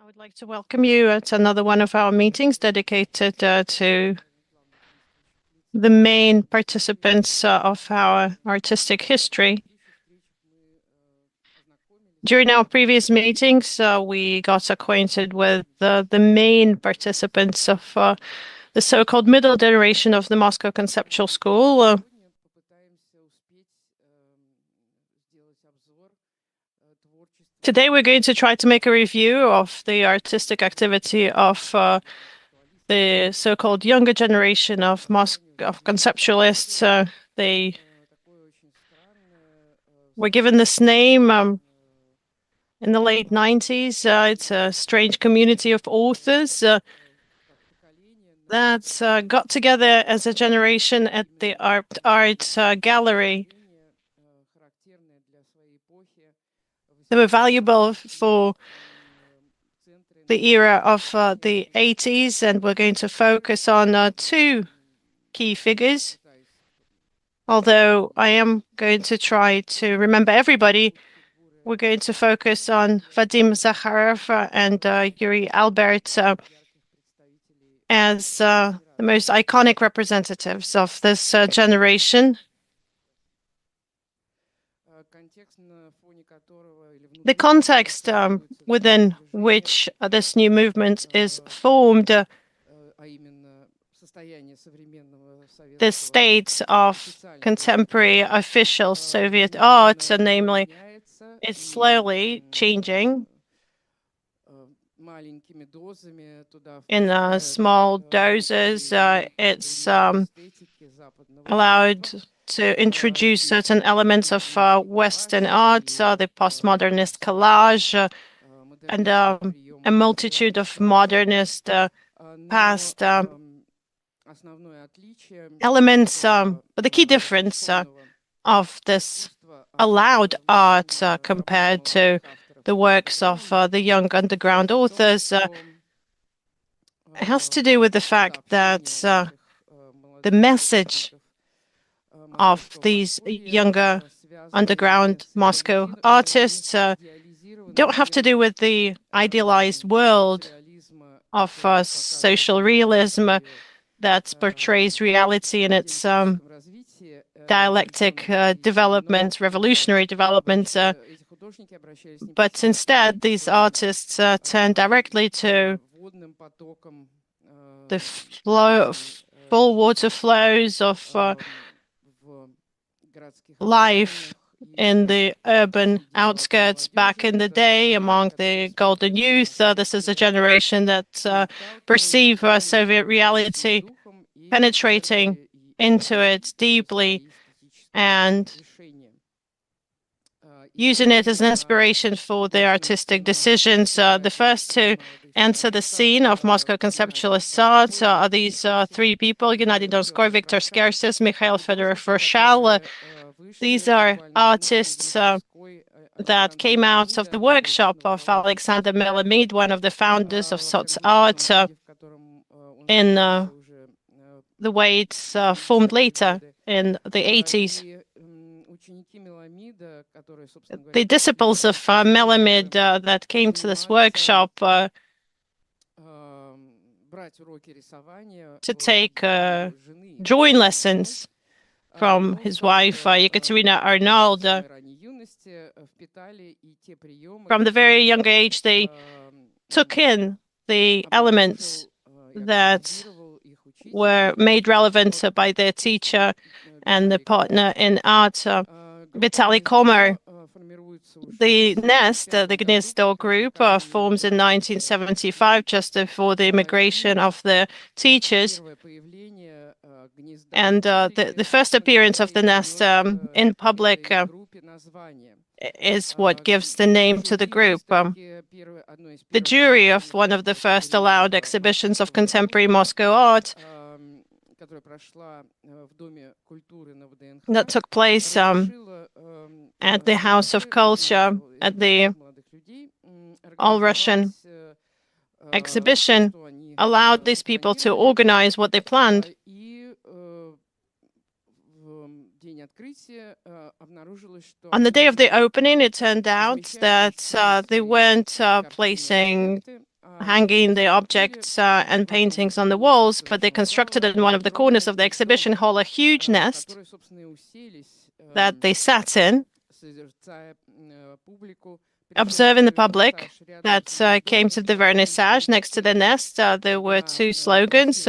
I would like to welcome you at another one of our meetings dedicated to the main participants of our artistic history. During our previous meetings, we got acquainted with the main participants of the so-called middle generation of the Moscow Conceptual School. Today, we're going to try to make a review of the artistic activity of the so-called younger generation of conceptualists. They were given this name in the late 90s. It's a strange community of authors that got together as a generation at the art gallery. They were valuable for the era of the 80s, and we're going to focus on two key figures. Although I am going to try to remember everybody, we're going to focus on Vadim Zakharov and Yuri Albert as the most iconic representatives of this generation. The context within which this new movement is formed, the state of contemporary official Soviet art, namely, is slowly changing in small doses. It's allowed to introduce certain elements of Western art, the postmodernist collage, and a multitude of modernist past elements. But the key difference of this allowed art compared to the works of the young underground authors has to do with the fact that the message of these younger underground Moscow artists don't have to do with the idealized world of social realism that portrays reality in its dialectic development, revolutionary development. But instead, these artists turn directly to the full water flows of life in the urban outskirts back in the day among the golden youth. This is a generation that perceive Soviet reality, penetrating into it deeply and using it as an inspiration for their artistic decisions. The first to enter the scene of Moscow Conceptualist art are these three people: Gennady Donskoy, Viktor Skersis, Mikhail Fedorov-Rochal. These are artists that came out of the workshop of Alexander Melamid, one of the founders of Sz.Art, in the way it's formed later in the 80s. The disciples of Melamid that came to this workshop to take drawing lessons from his wife, Ekaterina Arnold. From the very young age, they took in the elements that were made relevant by their teacher and the partner in art, Vitaly Komar. The Nest, the Gnezdo group, forms in 1975, just before the immigration of the teachers. And the first appearance of the Nest in public is what gives the name to the group. The jury of one of the first allowed exhibitions of contemporary Moscow art that took place at the House of Culture at the All-Russian exhibition allowed these people to organize what they planned. On the day of the opening, it turned out that they weren't placing hanging the objects and paintings on the walls, but they constructed in one of the corners of the exhibition hall a huge nest that they sat in, observing the public that came to the vernissage. Next to the nest, there were two slogans.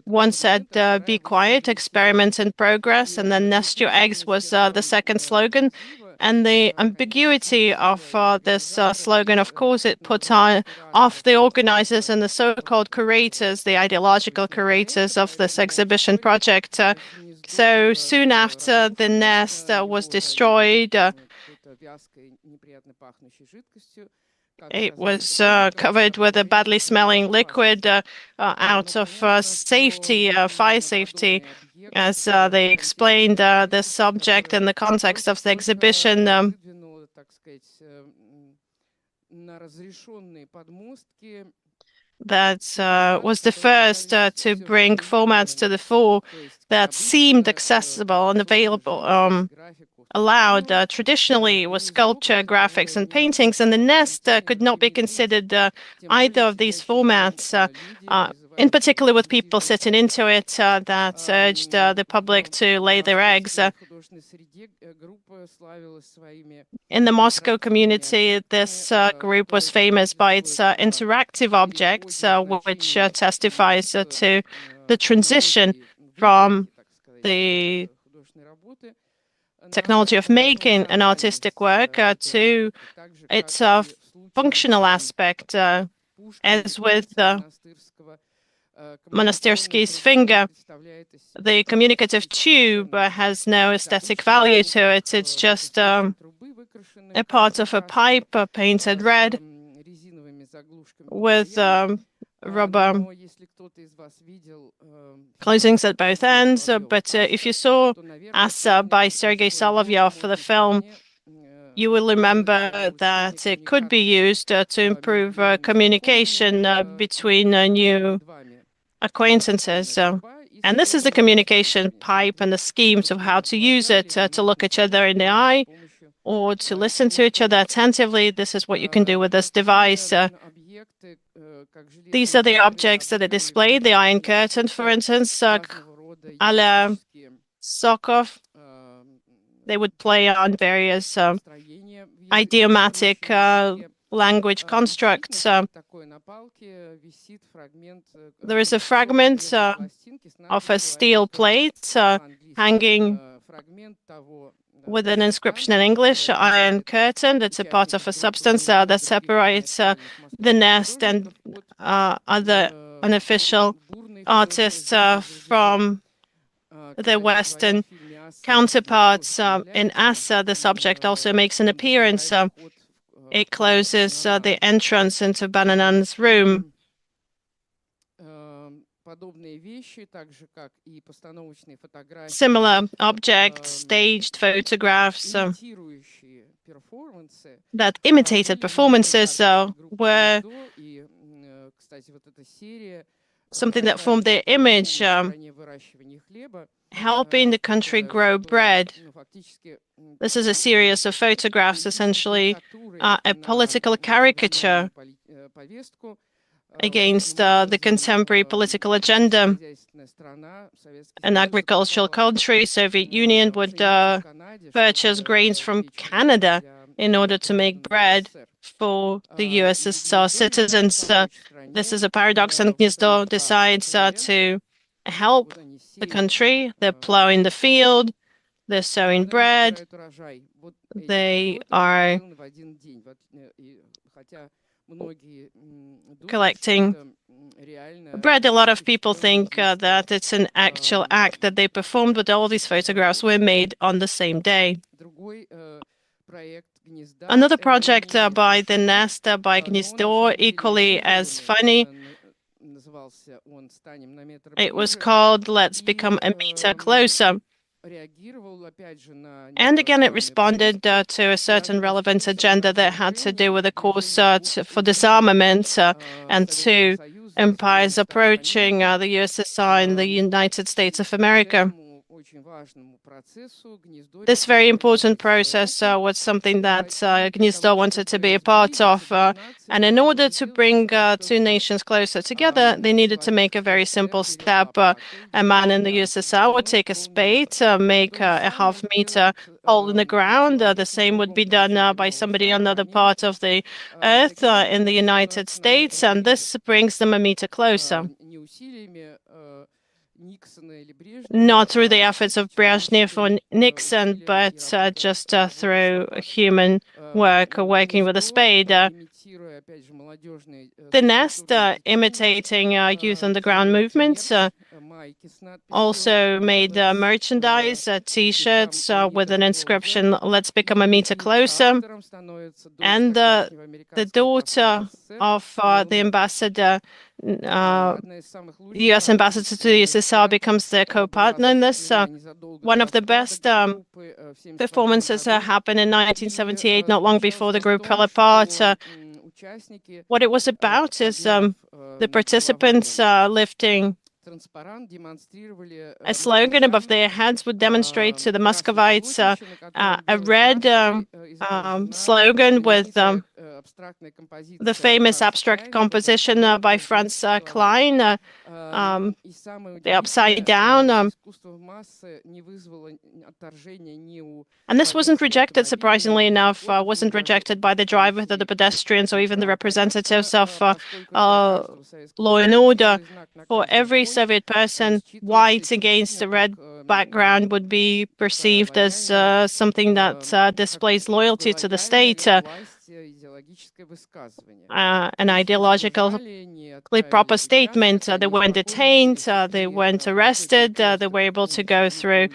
One said, "Be quiet, experiment in progress," and then "Nest your eggs" was the second slogan. And the ambiguity of this slogan, of course, it put off the organizers and the so-called curators, the ideological curators of this exhibition project. So soon after the nest was destroyed, it was covered with a badly smelling liquid out of safety, fire safety. As they explained the subject in the context of the exhibition, that was the first to bring formats to the fore that seemed accessible and available, allowed. Traditionally, it was sculpture, graphics, and paintings, and the nest could not be considered either of these formats, in particular with people sitting into it that urged the public to lay their eggs. In the Moscow community, this group was famous by its interactive objects, which testifies to the transition from the technology of making an artistic work to its functional aspect, as with Monastyrsky's finger. The communicative tube has no aesthetic value to it. It's just a part of a pipe painted red with rubber closings at both ends. But if you saw Asa by Sergei Solovyov for the film, you will remember that it could be used to improve communication between new acquaintances. And this is the communication pipe and the schemes of how to use it to look each other in the eye or to listen to each other attentively. This is what you can do with this device. These are the objects that are displayed. The Iron Curtain, for instance, a la Zakharov. They would play on various idiomatic language constructs. There is a fragment of a steel plate hanging with an inscription in English, Iron Curtain. That's a part of a substance that separates the nest and other unofficial artists from the Western counterparts. In Asa, the subject also makes an appearance. It closes the entrance into Bananan's room. Similar objects, staged photographs that imitated performances were something that formed their image, helping the country grow bread. This is a series of photographs, essentially a political caricature against the contemporary political agenda. An agricultural country, Soviet Union, would purchase grains from Canada in order to make bread for the USSR citizens. This is a paradox, and Gnezdo decides to help the country. They're plowing the field, they're sowing bread, they are collecting bread. A lot of people think that it's an actual act that they performed, but all these photographs were made on the same day. Another project by the nest, by Gnezdo, equally as funny. It was called Let's Become a Meter Closer. And again, it responded to a certain relevant agenda that had to do with the course for disarmament and to empires approaching the USSR and the United States of America. This very important process was something that Gnezdo wanted to be a part of. And in order to bring two nations closer together, they needed to make a very simple step. A man in the USSR would take a spade, make a half-meter hole in the ground. The same would be done by somebody on another part of the earth in the United States, and this brings them a meter closer. Not through the efforts of Brezhnev or Nixon, but just through human work, working with a spade. The Nest, imitating youth underground movements, also made merchandise, T-shirts with an inscription, "Let's become a meter closer." And the daughter of the ambassador, US ambassador to the USSR, becomes their co-partner in this. One of the best performances happened in 1978, not long before the group fell apart. What it was about is the participants lifting a slogan above their heads would demonstrate to the Muscovites a red slogan with the famous abstract composition by Franz Klein, the Upside Down. And this wasn't rejected, surprisingly enough, wasn't rejected by the driver, the pedestrians, or even the representatives of law and order. For every Soviet person, white against a red background would be perceived as something that displays loyalty to the state, an ideologically proper statement. They weren't detained, they weren't arrested, they were able to go through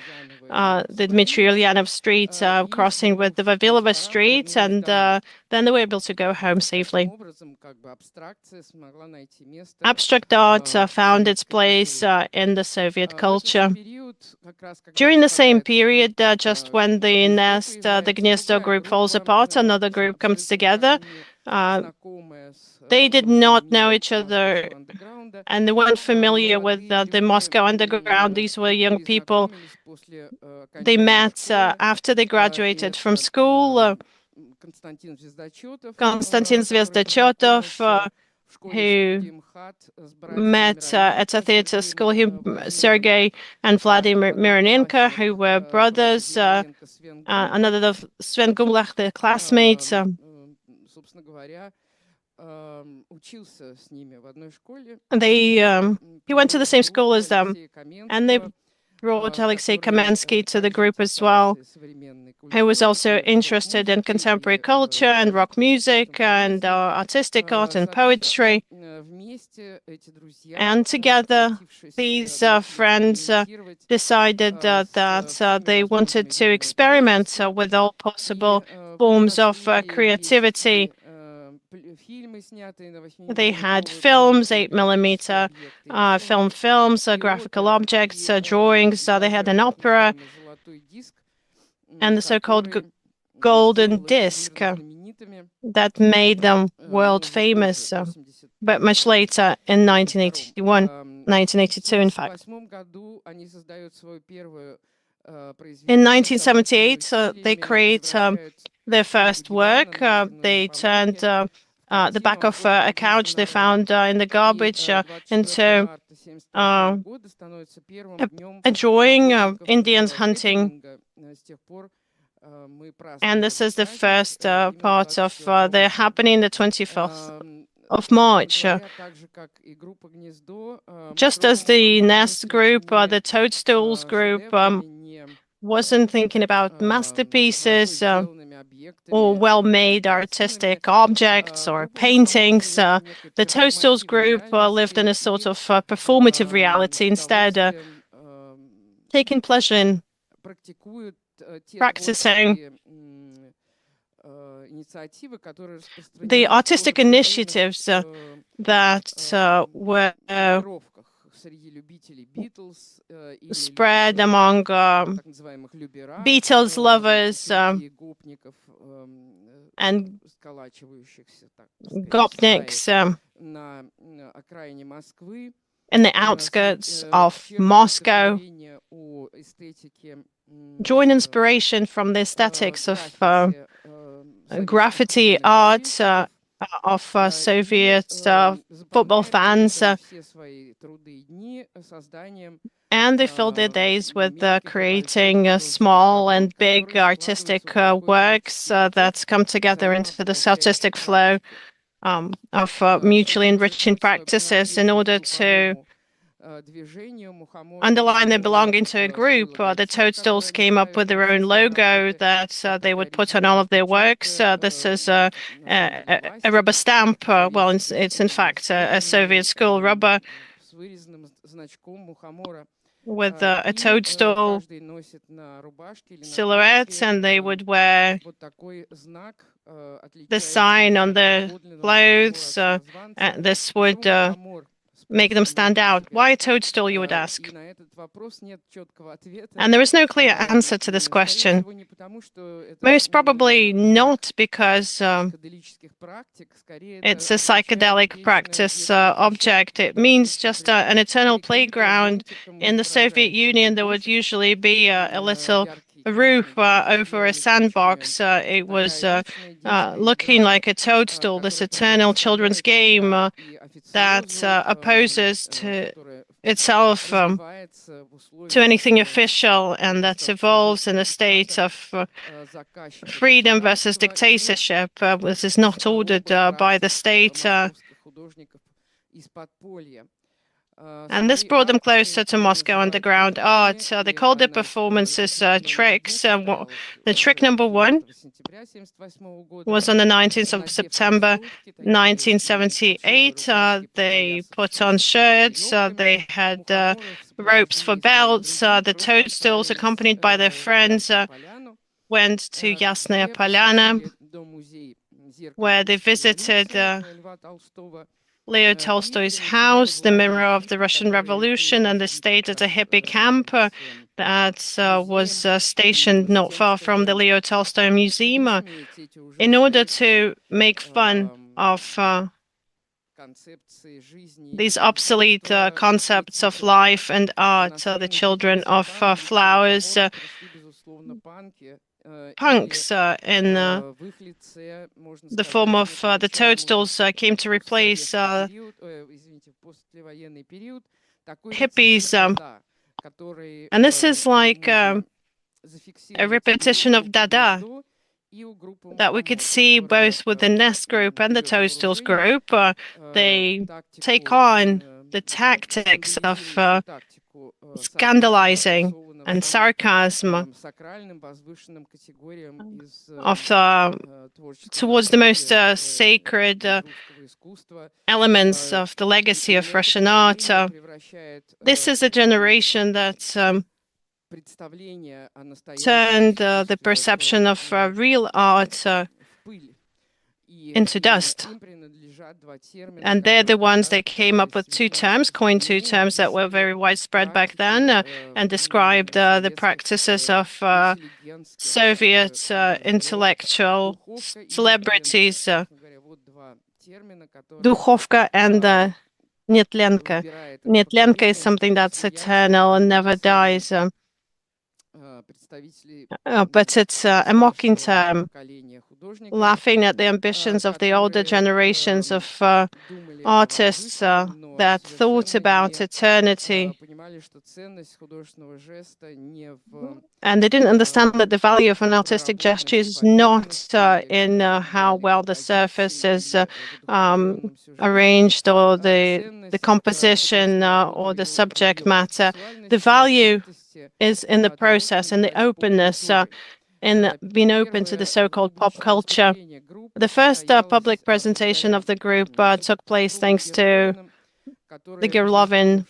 the Dmitry Ulyanov Street, crossing with the Vavilova Street, and then they were able to go home safely. Abstract art found its place in the Soviet culture. During the same period, just when the Nest, the Gnezdo group falls apart, another group comes together. They did not know each other, and they weren't familiar with the Moscow underground. These were young people. They met after they graduated from school. Konstantin Zvezda.Chotov, who met at a theater school, Sergei and Vladimir Mironenko, who were brothers, another Sven Gumlach, their classmates. He went to the same school as them, and they brought Alexei Kamensky to the group as well, who was also interested in contemporary culture and rock music and artistic art and poetry. And together, these friends decided that they wanted to experiment with all possible forms of creativity. They had films, 8mm films, graphical objects, drawings. They had an opera and the so-called golden disc that made them world famous, but much later in 1982, in fact. In 1978, they create their first work. They turned the back of a couch they found in the garbage into a drawing of Indians hunting. And this is the first part of the happening the 25th of March. Just as the Nest group, the Toadstools group wasn't thinking about masterpieces or well-made artistic objects or paintings. The Toadstools group lived in a sort of performative reality instead, taking pleasure in practicing the artistic initiatives that were spread among Beatles lovers and gopniks. in the outskirts of Moscow, joint inspiration from the aesthetics of graffiti art of Soviet football fans, and they filled their days with creating small and big artistic works that come together into this artistic flow of mutually enriching practices in order to underline their belonging to a group. The Toadstools came up with their own logo that they would put on all of their works. This is a rubber stamp. Well, it's in fact a Soviet school rubber with a toadstool silhouette, and they would wear the sign on their clothes. This would make them stand out. Why a toadstool, you would ask? And there is no clear answer to this question. Most probably not because it's a psychedelic practice object. It means just an eternal playground. In the Soviet Union, there would usually be a little roof over a sandbox. It was looking like a toadstool, this eternal children's game that opposes to itself to anything official, and that evolves in a state of freedom versus dictatorship. This is not ordered by the state. And this brought them closer to Moscow underground art. They called their performances tricks. The trick number one was on the 19th of September, 1978. They put on shirts. They had ropes for belts. The Toadstools, accompanied by their friends, went to Yasnaya Polyana, where they visited Leo Tolstoy's house, the mirror of the Russian Revolution, and they stayed at a hippie camp that was stationed not far from the Leo Tolstoy Museum in order to make fun of these obsolete concepts of life and art. The children of flowers, punks in the form of the Toadstools came to replace hippies. And this is like a repetition of Dada that we could see both with the Nest group and the Toadstools group. They take on the tactics of scandalizing and sarcasm of towards the most sacred elements of the legacy of Russian art. This is a generation that turned the perception of real art into dust. And they're the ones that came up with two terms, coined two terms that were very widespread back then, and described the practices of Soviet intellectual celebrities, Dukhovka and Netlenka. Netlenka is something that's eternal and never dies. But it's a mocking term, laughing at the ambitions of the older generations of artists that thought about eternity. And they didn't understand that the value of an artistic gesture is not in how well the surface is arranged, or the composition, or the subject matter. The value is in the process, in the openness, in being open to the so-called pop culture. The first public presentation of the group took place thanks to the Gerlovin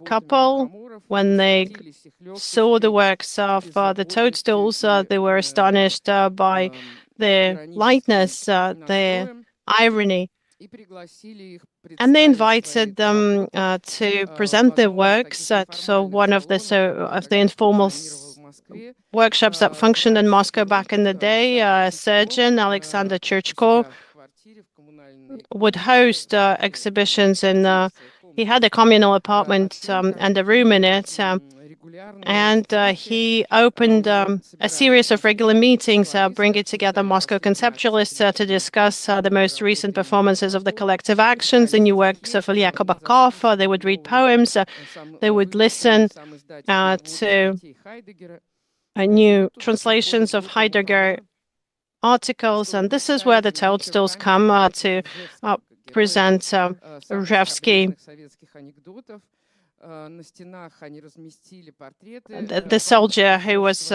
couple. When they saw the works of the Toadstools, they were astonished by their lightness, their irony. And they invited them to present their works at one of the informal workshops that functioned in Moscow back in the day. Surgeon Alexander Churchko would host exhibitions in He had a communal apartment and a room in it. And he opened a series of regular meetings, bringing together Moscow conceptualists to discuss the most recent performances of the collective actions, the new works of Ilya Kabakov. They would read poems. They would listen to new translations of Heidegger articles. And this is where the toadstools come to present Ruzhevsky. The soldier who was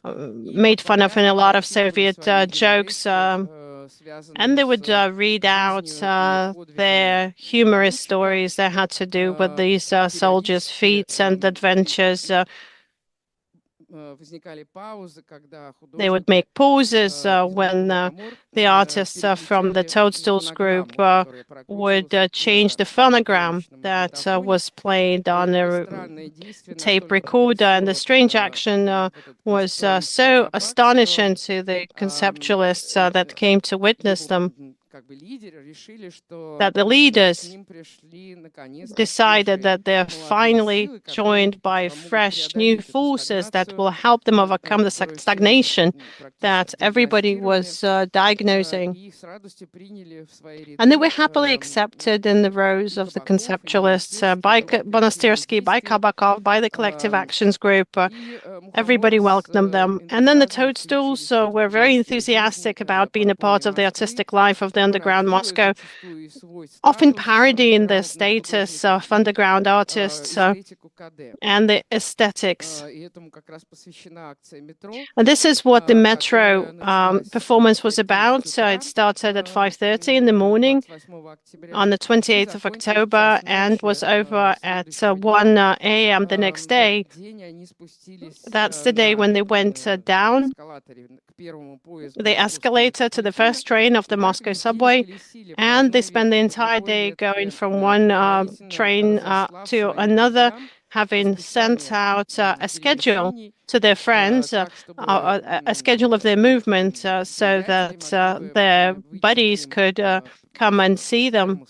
made fun of in a lot of Soviet jokes, and they would read out their humorous stories that had to do with these soldiers' feats and adventures. They would make pauses when the artists from the Toadstools group would change the phonogram that was played on a tape recorder. And the strange action was so astonishing to the conceptualists that came to witness them, that the leaders decided that they're finally joined by fresh new forces that will help them overcome the stagnation that everybody was diagnosing. And they were happily accepted in the rows of the conceptualists by Monastyrsky, by Kabakov, by the Collective Actions Group. Everybody welcomed them. And then the Toadstools were very enthusiastic about being a part of the artistic life of the underground Moscow, often parodying the status of underground artists and the aesthetics. And this is what the Metro performance was about. It started at 5:30 in the morning on the 28th of October and was over at 1 a.m. the next day. That's the day when they went down the escalator to the first train of the Moscow subway, and they spent the entire day going from one train to another, having sent out a schedule to their friends, a schedule of their movement, so that their buddies could come and see them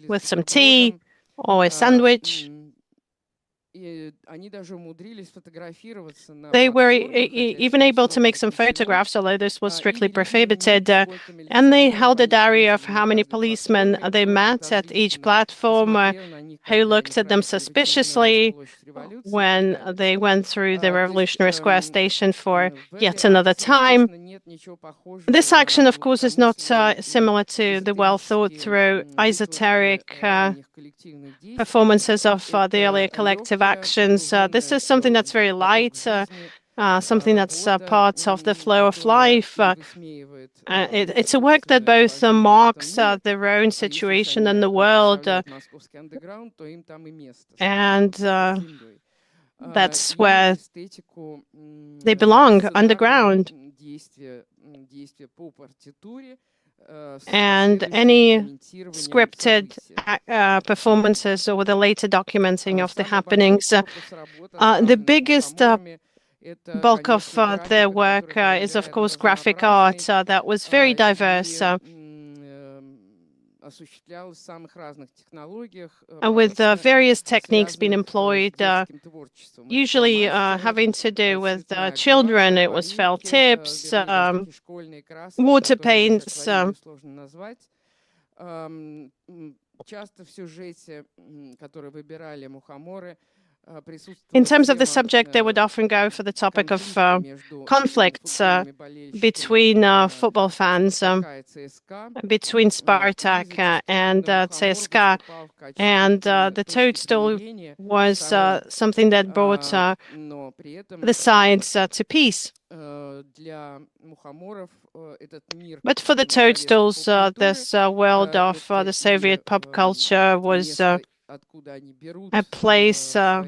with some tea or a sandwich. They were even able to make some photographs, although this was strictly prohibited. And they held a diary of how many policemen they met at each platform, who looked at them suspiciously when they went through the Revolutionary Square station for yet another time. This action, of course, is not similar to the well-thought-through, esoteric performances of the earlier collective actions. This is something that's very light, something that's part of the flow of life. It's a work that both marks their own situation in the world, and that's where they belong, underground. And any scripted performances or the later documenting of the happenings. The biggest bulk of their work is, of course, graphic art that was very diverse, with various techniques being employed, usually having to do with children. It was felt tips, water paints. In terms of the subject, they would often go for the topic of conflicts between football fans, between Spartak and CSKA. And the Toadstool was something that brought the sides to peace. But for the Toadstools, this world of the Soviet pop culture was a place that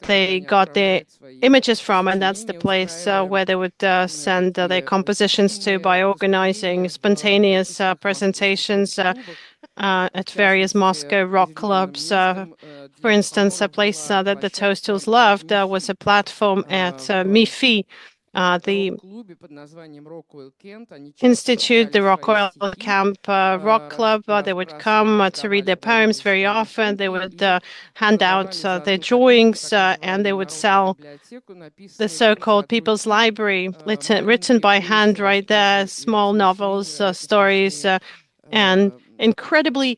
they got their images from, and that's the place where they would send their compositions to by organizing spontaneous presentations at various Moscow rock clubs. For instance, a place that the Toadstools loved was a platform at Mifi, The institute, the Rockwell Camp Rock Club, they would come to read their poems very often. They would hand out their drawings, and they would sell the so-called People's Library, written by hand right there, small novels, stories, and incredibly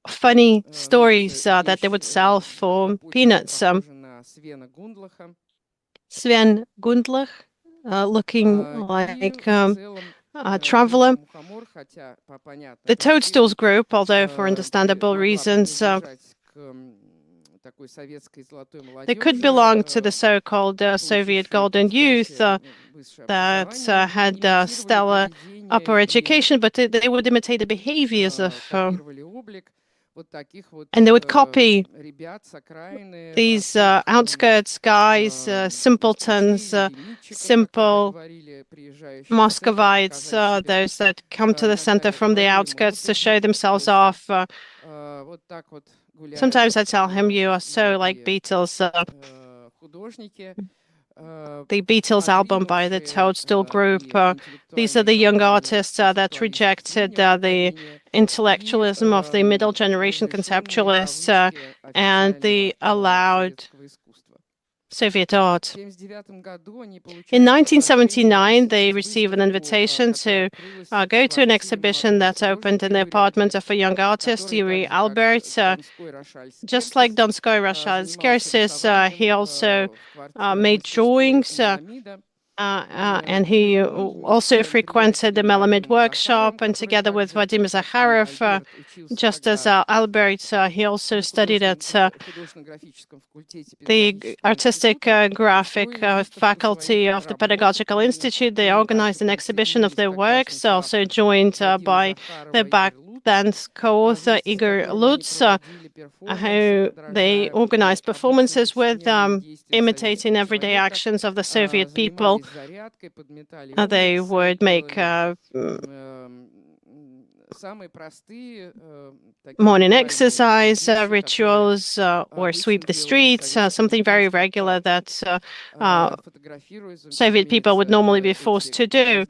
funny stories that they would sell for peanuts. Sven Gundlach, looking like a traveler. The Toadstools group, although for understandable reasons, they could belong to the so-called Soviet Golden Youth that had stellar upper education, but they would imitate the behaviors of, and they would copy these outskirts guys, simpletons, simple Muscovites, those that come to the center from the outskirts to show themselves off. Sometimes I tell him, you are so like Beatles. The Beatles album by the Toadstool group. These are the young artists that rejected the intellectualism of the middle generation conceptualists and they allowed Soviet art. In 1979, they received an invitation to go to an exhibition that opened in the apartment of a young artist, Yuri Albert. Just like Donskoy Rashalskirsis, he also made drawings, and he also frequented the Melamid workshop, and together with Vadim Zakharov, just as Albert, he also studied at the artistic graphic faculty of the Pedagogical Institute. They organized an exhibition of their works, also joined by the back dance co-author Igor Lutz, who they organized performances with, imitating everyday actions of the Soviet people. They would make morning exercise rituals or sweep the streets, something very regular that Soviet people would normally be forced to do.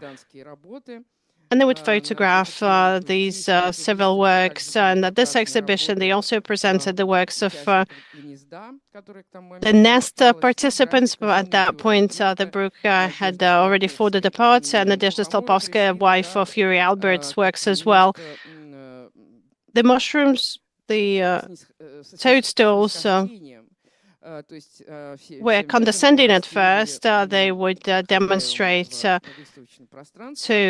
And they would photograph these civil works. And at this exhibition, they also presented the works of the Gnezdo participants. But at that point, the brook had already fallen apart, and Nadezhda Stolpovskaya, wife of Yuri Albert's, works as well. The mushrooms, the toadstools, were condescending at first. They would demonstrate to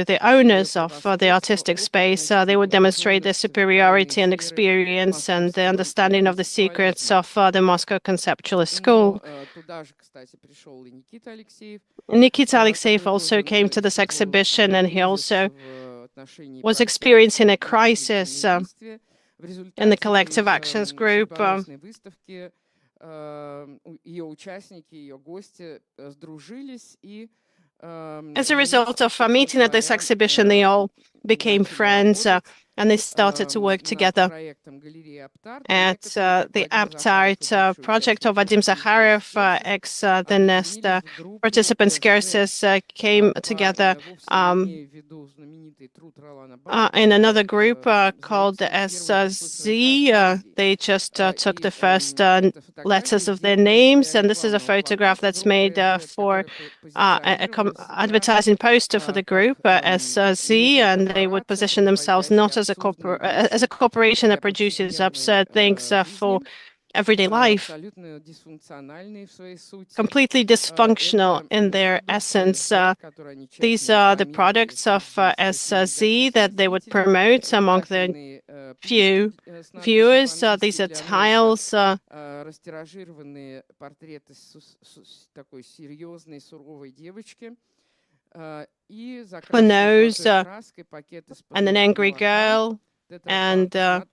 the owners of the artistic space, they would demonstrate their superiority and experience and the understanding of the secrets of the Moscow Conceptualist School. Nikita Alexeyev also came to this exhibition, and he also was experiencing a crisis in the collective actions group. As a result of meeting at this exhibition, they all became friends and they started to work together at the Pt.Art project of Vadim Zakharov, the Gnezdo participants came together in another group called the Sz.Vadim. They just took the first letters of their names, and this is a photograph that's made for an advertising poster for the group, Sz.Vadim, and they would position themselves not as a corporation that produces absurd things for everyday life, completely dysfunctional in their essence. These are the products of Sz.Vadim that they would promote among the few viewers. These are tiles, a nose, and an angry girl, and a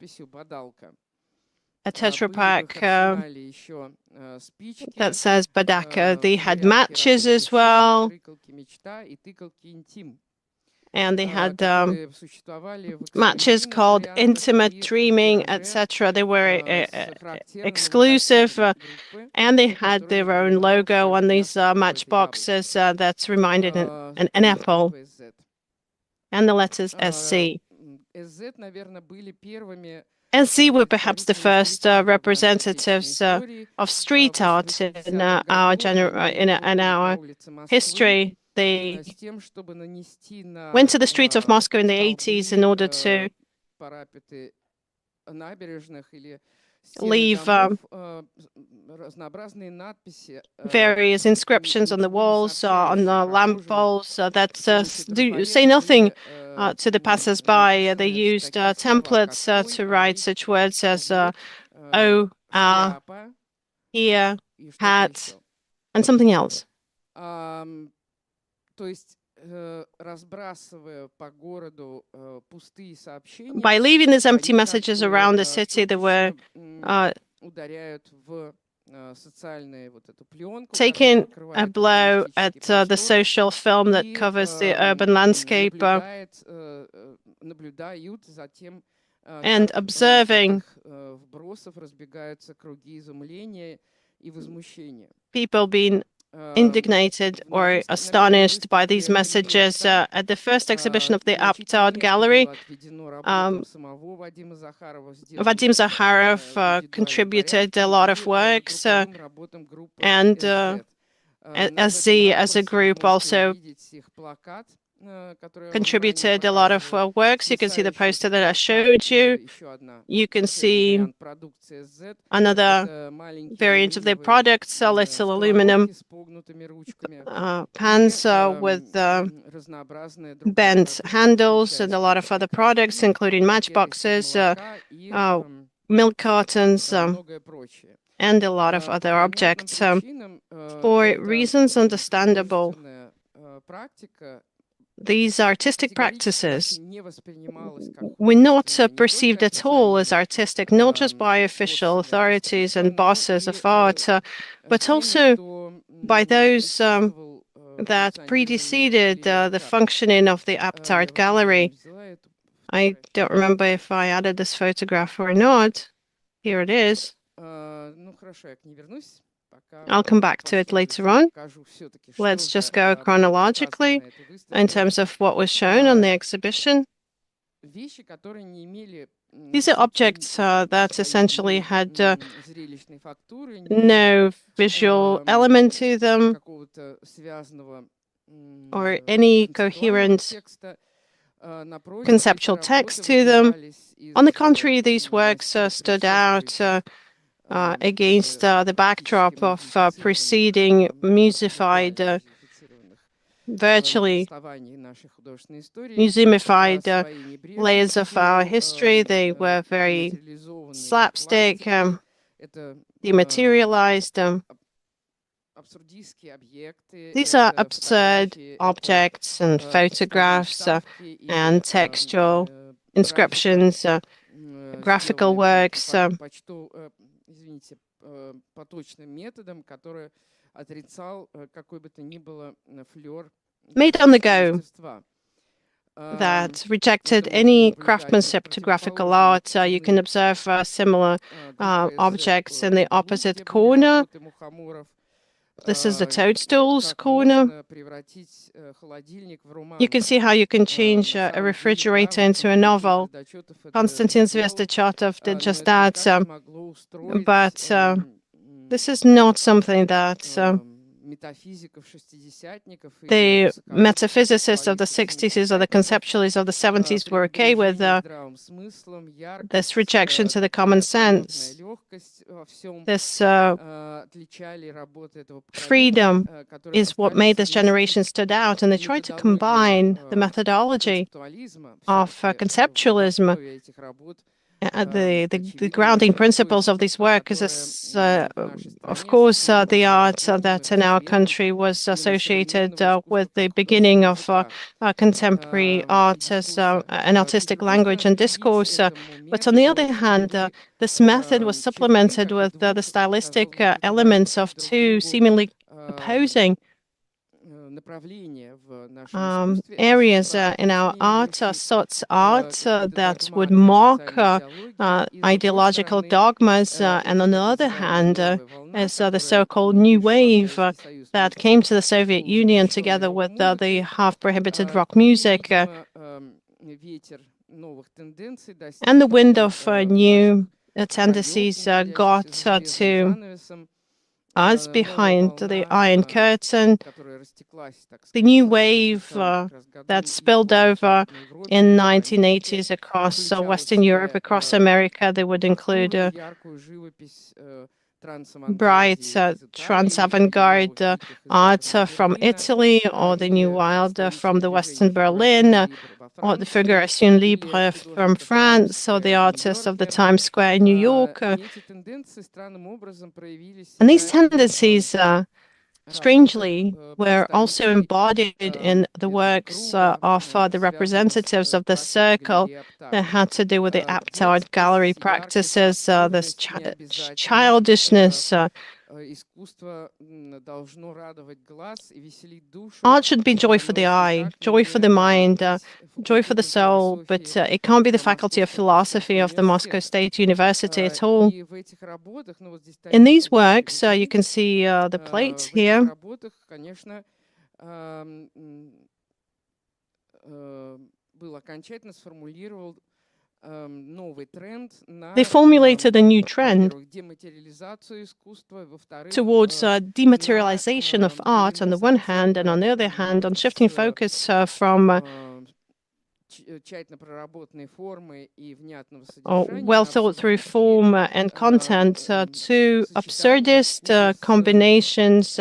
Tetra Pak that says Badaka. They had matches as well. and they had matches called Intimate Dreaming, etc. They were exclusive, and they had their own logo on these matchboxes that's reminded an apple, and the letters SC. SC were perhaps the first representatives of street art in our history. They went to the streets of Moscow in the 80s in order to leave various inscriptions on the walls, on the lamp poles that say nothing to the passers-by. They used templates to write such words as "oh," "here," "hat," and something else. By leaving these empty messages around the city, they were taking a blow at the social film that covers the urban landscape and observing people being indignated or astonished by these messages. At the first exhibition of the Art Gallery, Vadim Zakharov contributed a lot of works, and as a group also contributed a lot of works. You can see the poster that I showed you. You can see another variant of their products, little aluminum pans with bent handles, and a lot of other products, including matchboxes, milk cartons, and a lot of other objects. For reasons understandable, these artistic practices were not perceived at all as artistic, not just by official authorities and bosses of art, but also by those that preceded the functioning of the Art Gallery. I don't remember if I added this photograph or not. Here it is. I'll come back to it later on. Let's just go chronologically in terms of what was shown on the exhibition. These are objects that essentially had no visual element to them or any coherent conceptual text to them. On the contrary, these works stood out against the backdrop of preceding museified, virtually museumified layers of our history. They were very slapstick, dematerialized. These are absurd objects and photographs and textual inscriptions, graphical works. Made on the go, that rejected any craftsmanship to graphical art. You can observe similar objects in the opposite corner. This is the toadstools corner. You can see how you can change a refrigerator into a novel. Konstantin Sz.Vadim did just that, but this is not something that the metaphysicists of the 60s or the conceptualists of the 70s were okay with. This rejection to the common sense, this freedom is what made this generation stood out, and they tried to combine the methodology of conceptualism. The grounding principles of this work is, of course, the art that in our country was associated with the beginning of contemporary art as an artistic language and discourse. But on the other hand, this method was supplemented with the stylistic elements of two seemingly opposing areas in our art, Sz.Art, that would mock ideological dogmas, and on the other hand, is the so-called New Wave that came to the Soviet Union together with the half-prohibited rock music. And the wind of new tendencies got to us behind the Iron Curtain. The new wave that spilled over in 1980s across Western Europe, across America, they would include bright trans-avant-garde art from Italy, or the New Wild from the Western Berlin, or the Figuration Libre from France, or the artists of the Times Square in New York. And these tendencies, strangely, were also embodied in the works of the representatives of the circle that had to do with the art gallery practices, this childishness. Art should be joy for the eye, joy for the mind, joy for the soul, but it can't be the faculty of philosophy of the Moscow State University at all. In these works, you can see the plates here. They formulated a new trend towards dematerialization of art on the one hand, and on the other hand, on shifting focus from well thought through form and content to absurdist combinations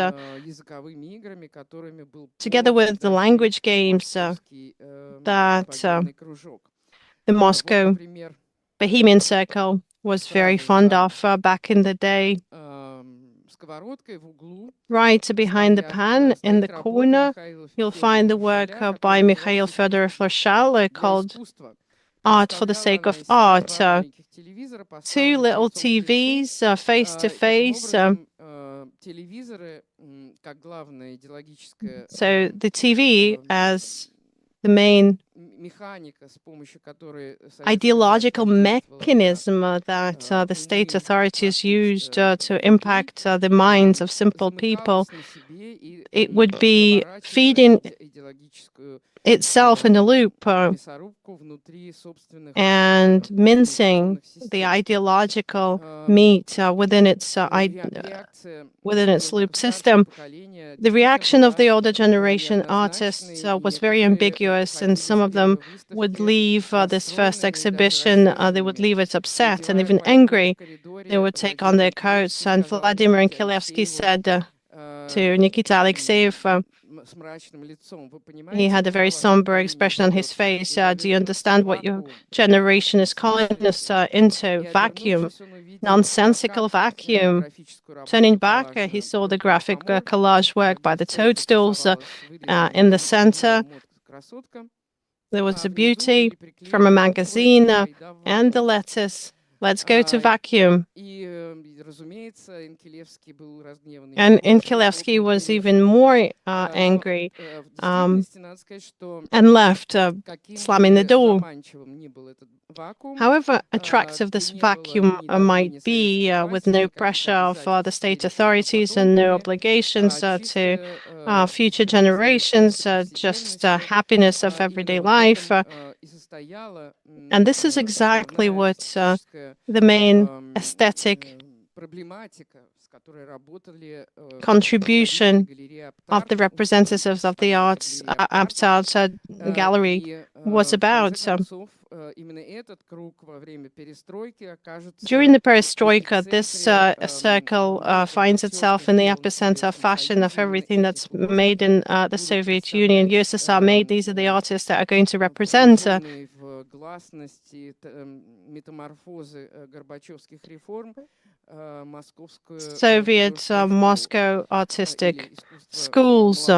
together with the language games that the Moscow Bohemian Circle was very fond of back in the day. Right behind the pan in the corner, you'll find the work by Mikhail Fyodorov called Art for the Sake of Art. Two little TVs face to face. So the TV as the main ideological mechanism that the state authorities used to impact the minds of simple people. It would be feeding itself in a loop and mincing the ideological meat within its loop system. The reaction of the older generation artists was very ambiguous, and some of them would leave this first exhibition, they would leave it upset and even angry. They would take on their coats, and Vladimir Nkilevsky said to Nikita Alexeyev, he had a very somber expression on his face. Do you understand what your generation is calling us into? Vacuum, nonsensical vacuum. Turning back, he saw the graphic collage work by the toadstools in the center. There was a beauty from a magazine and the letters. Let's go to vacuum. And Nkilevsky was even more angry and left, slamming the door. However attractive this vacuum might be, with no pressure of the state authorities and no obligations to future generations, just happiness of everyday life. And this is exactly what the main aesthetic contribution of the representatives of the arts gallery was about. During the perestroika, this circle finds itself in the epicenter of fashion, of everything that's made in the Soviet Union. USSR made. These are the artists that are going to represent Soviet Moscow artistic schools,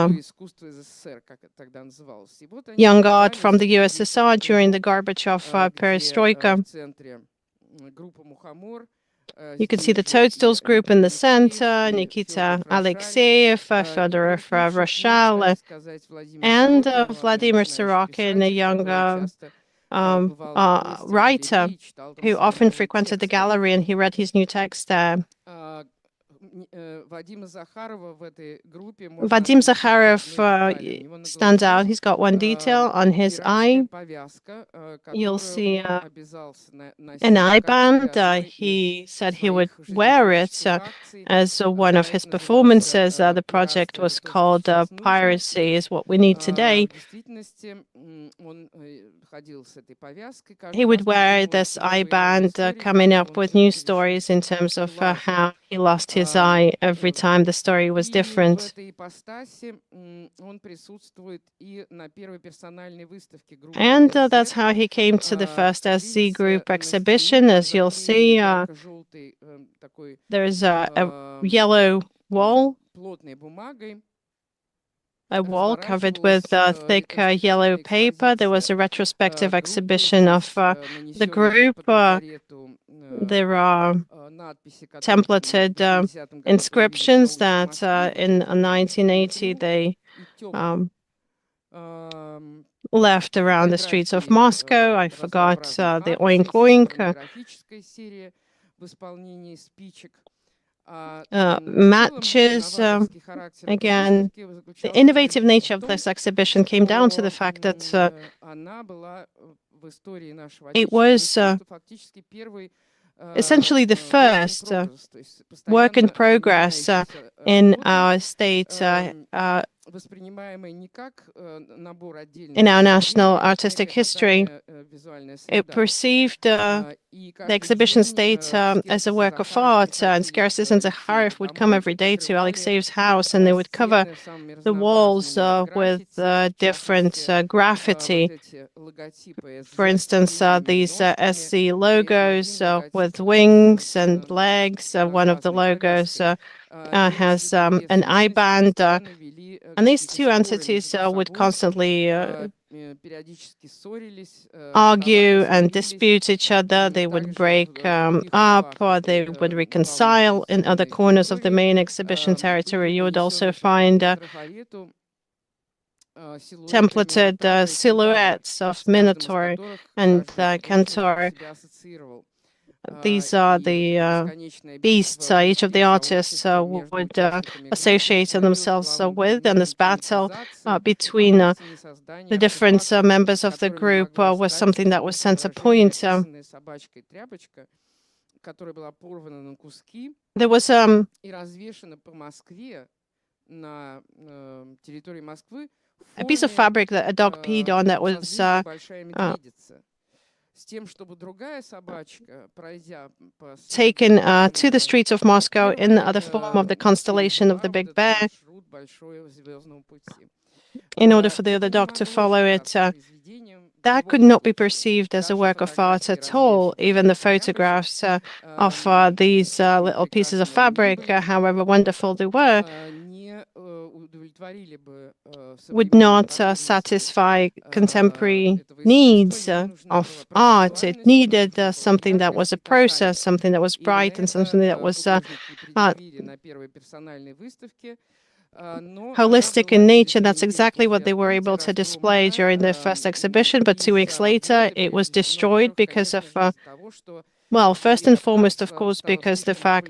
young art from the USSR during the Gorbachev perestroika. You can see the Toadstools group in the center, Nikita Alexeyev, Fedorov Roshal, and Vladimir Sorokin, a young writer who often frequented the gallery, and he read his new text there. Vadim Zakharov stands out. He's got one detail on his eye. You'll see an eye band. He said he would wear it as one of his performances. The project was called Piracy is What We Need Today. He would wear this eye band, coming up with new stories in terms of how he lost his eye every time the story was different. And that's how he came to the first SZ group exhibition. As you'll see, there's a yellow wall, covered with thick yellow paper. There was a retrospective exhibition of the group. There are templated inscriptions that in 1980 they left around the streets of Moscow. I forgot the oink oink. Matches. Again, the innovative nature of this exhibition came down to the fact that it was essentially the first work in progress in our state, in our national artistic history. It perceived the exhibition state as a work of art, and Skersys and Zakharov would come every day to Alexeyev's house, and they would cover the walls with different graffiti. For instance, these SC logos with wings and legs. One of the logos has an eye band, and these two entities would constantly argue and dispute each other. They would break up, or they would reconcile in other corners of the main exhibition territory. You would also find templated silhouettes of Minotaur and Centaur. These are the beasts each of the artists would associate themselves with, and this battle between the different members of the group was something that was center point. There was a piece of fabric that a dog peed on that was taken to the streets of Moscow in the form of the constellation of the Big Bear, in order for the other dog to follow it. That could not be perceived as a work of art at all. Even the photographs of these little pieces of fabric, however wonderful they were, would not satisfy contemporary needs of art. It needed something that was a process, something that was bright, and something that was holistic in nature. That's exactly what they were able to display during their first exhibition, but 2 weeks later it was destroyed because of well, first and foremost, of course, because the fact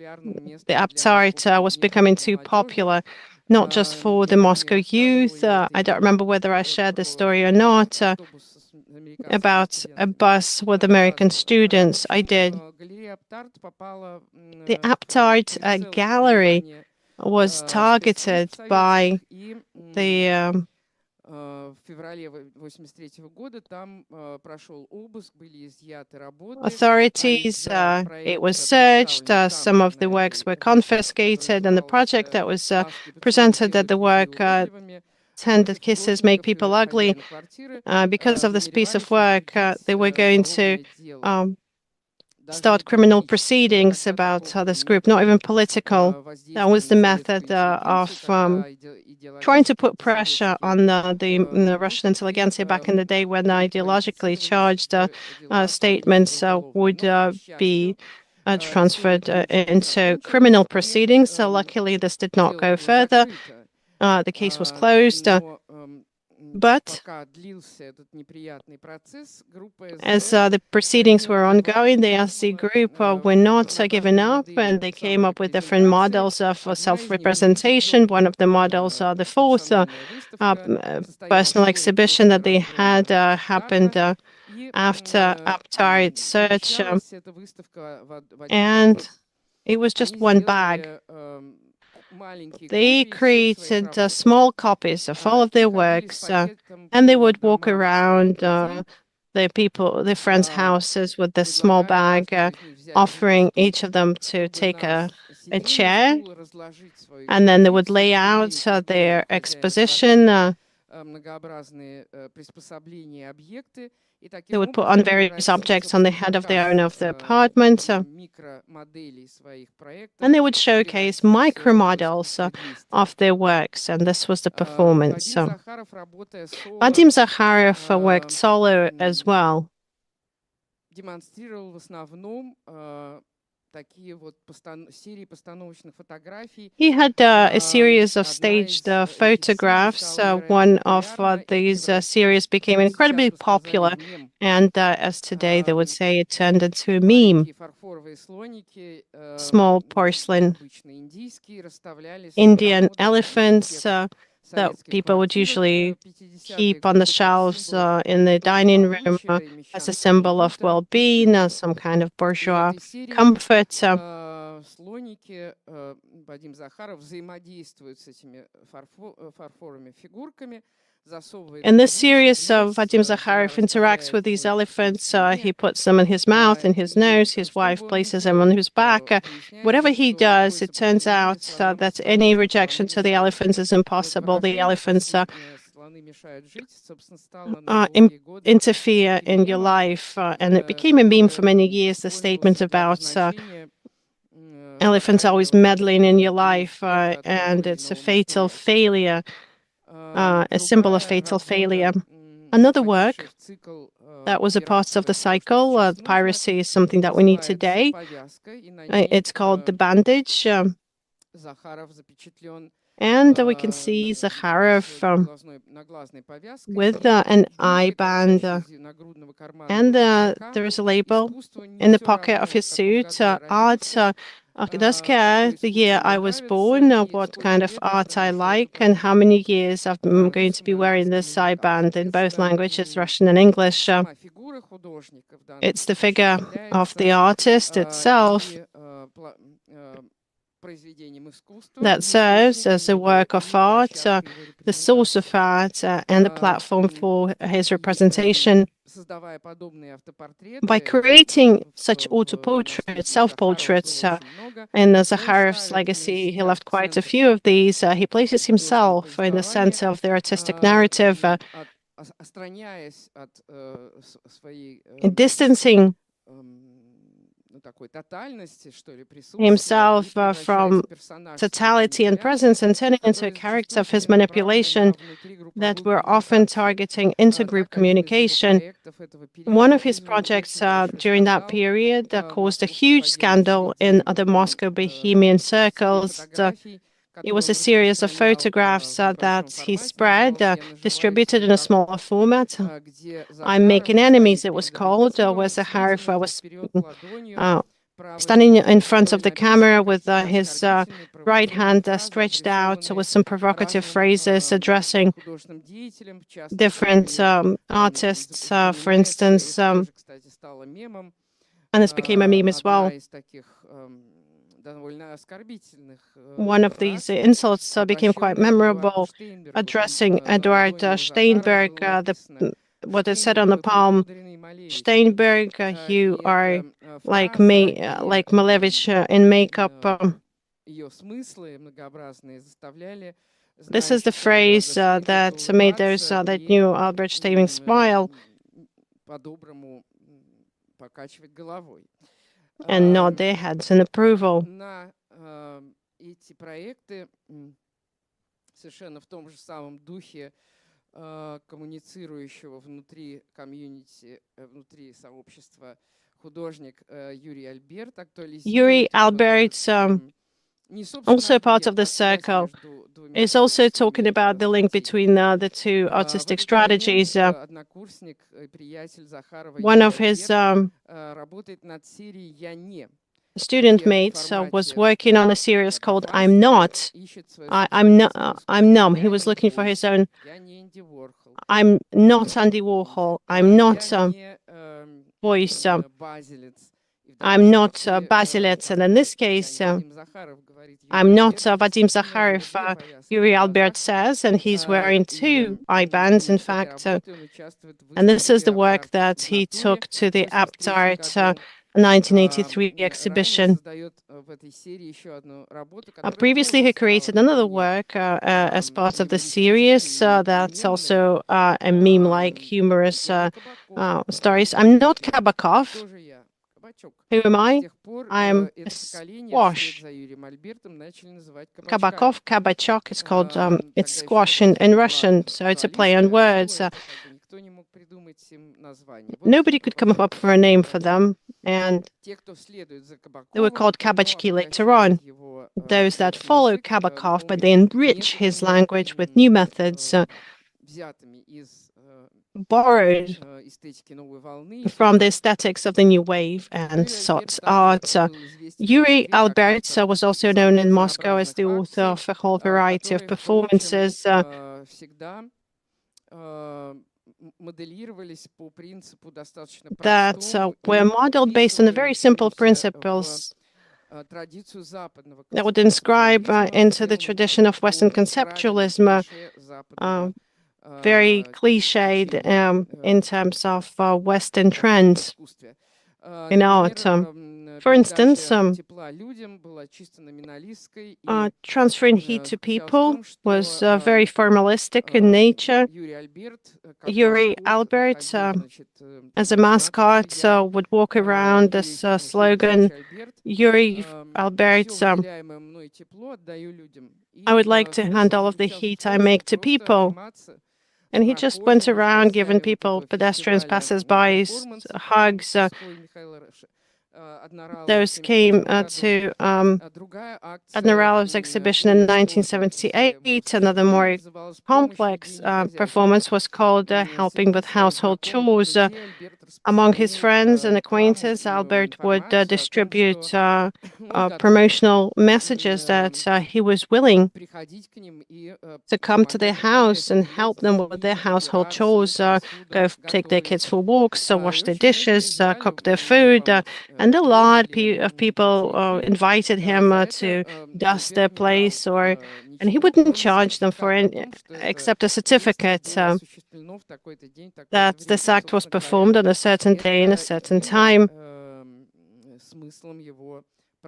the Art was becoming too popular, not just for the Moscow youth. I don't remember whether I shared this story or not, about a bus with American students. I did. The Art gallery was targeted by the authorities. It was searched, some of the works were confiscated, and the project that was presented that the work Tender Kisses Make People Ugly, because of this piece of work, they were going to start criminal proceedings about this group, not even political. That was the method of trying to put pressure on the Russian intelligentsia back in the day, when ideologically charged statements would be transferred into criminal proceedings. So luckily, this did not go further. The case was closed. But as the proceedings were ongoing, the SZ group were not given up, and they came up with different models of self-representation. One of the models, the fourth personal exhibition that they had, happened after Art search, and it was just one bag. They created small copies of all of their works, and they would walk around their friends' houses with this small bag, offering each of them to take a chair, and then they would lay out their exposition. They would put on various objects on the head of the owner of the apartment, and they would showcase micro models of their works, and this was the performance. Vadim Zakharov worked solo as well. He had a series of staged photographs. One of these series became incredibly popular, and as today they would say, it turned into a meme. Small porcelain Indian elephants that people would usually keep on the shelves in the dining room as a symbol of well-being, some kind of bourgeois comfort. In this series, Vadim Zakharov interacts with these elephants. He puts them in his mouth, in his nose. His wife places them on his back. Whatever he does, it turns out that any rejection to the elephants is impossible. The elephants interfere in your life. And it became a meme for many years, the statement about elephants always meddling in your life, and it's a fatal failure. A symbol of fatal failure. Another work that was a part of the cycle, piracy is something that we need today. It's called The Bandage. And we can see Zakharov with an eye band. And there is a label in the pocket of his suit, art. Does care the year I was born, what kind of art I like, and how many years I'm going to be wearing this eye band in both languages, Russian and English. It's the figure of the artist itself that serves as a work of art, the source of art, and the platform for his representation. By creating such auto-portraits, self-portraits, in Zakharov's legacy, he left quite a few of these. He places himself in the center of the artistic narrative, distancing himself from totality and presence and turning into a character of his manipulation that were often targeting intergroup communication. One of his projects during that period caused a huge scandal in the Moscow bohemian circles. It was a series of photographs that he spread, distributed in a smaller format. I'm Making Enemies, it was called, where Zakharov was standing in front of the camera with his right hand stretched out with some provocative phrases addressing different artists, for instance, and this became a meme as well. One of these insults became quite memorable, addressing Eduard Steinberg, what it said on the palm, Steinberg, you are like me, like Malevich in makeup. This is the phrase that made those that knew Albert Steinberg smile and nod their heads in approval. Yuri Albert, also part of the circle, is also talking about the link between the two artistic strategies. One of his student mates was working on a series called I'm Not. I'm Numb. He was looking for his own. I'm not Andy Warhol. I'm not Boyce. I'm not Basilets. And in this case, I'm not Vadim Zakharov, Yuri Albert says, and he's wearing two eye-bands, in fact. And this is the work that he took to the Pt.Art 1983 exhibition. Previously, he created another work as part of the series that's also a meme-like humorous stories. I'm not Kabakov. Who am I? I'm a squash. Kabakov, Kabachok, it's called, it's squash in Russian, so it's a play on words. Nobody could come up with a name for them, and they were called Kabachki later on. Those that follow Kabakov, but they enrich his language with new methods borrowed from the aesthetics of the new wave and sought art. Yuri Albert was also known in Moscow as the author of a whole variety of performances that were modeled based on the very simple principles that would inscribe into the tradition of Western conceptualism, very cliched in terms of Western trends in art. For instance, transferring heat to people was very formalistic in nature. Yuri Albert, as a mascot, would walk around this slogan, Yuri Albert, I would like to hand all of the heat I make to people. And he just went around giving people, pedestrians, passers-by, hugs. Those came to Admiralov's exhibition in 1978. Another more complex performance was called Helping with Household Chores. Among his friends and acquaintances, Albert would distribute promotional messages that he was willing to come to their house and help them with their household chores, go take their kids for walks, wash their dishes, cook their food. And a lot of people invited him to dust their place, and he wouldn't charge them for any, except a certificate that this act was performed on a certain day in a certain time.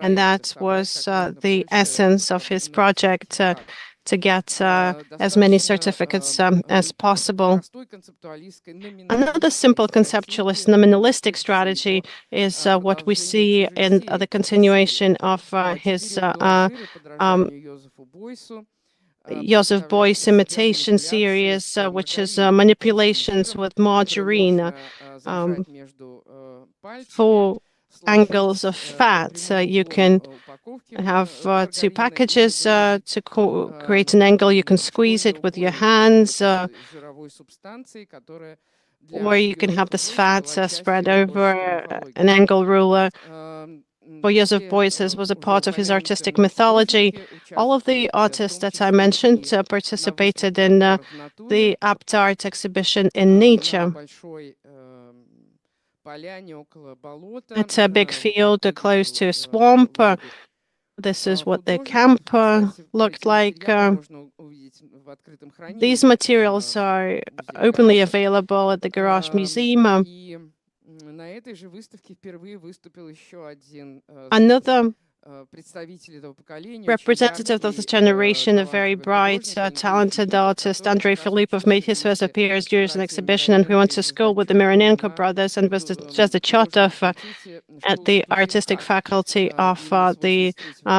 And that was the essence of his project, to get as many certificates as possible. Another simple conceptualist nominalistic strategy is what we see in the continuation of his Joseph Beuys imitation series, which is manipulations with margarine, 4 angles of fat. You can have 2 packages to create an angle. You can squeeze it with your hands, or you can have this fat spread over an angle ruler. For Joseph Beuys, this was a part of his artistic mythology. All of the artists that I mentioned participated in the Pt.Art exhibition in nature. It's a big field close to a swamp. This is what the camp looked like. These materials are openly available at the Garage Museum. Another representative of this generation, a very bright, talented artist, Andrei Filipov, made his first appearance during an exhibition, and we went to school with the Mironenko brothers and was just a Chotov at the artistic faculty of the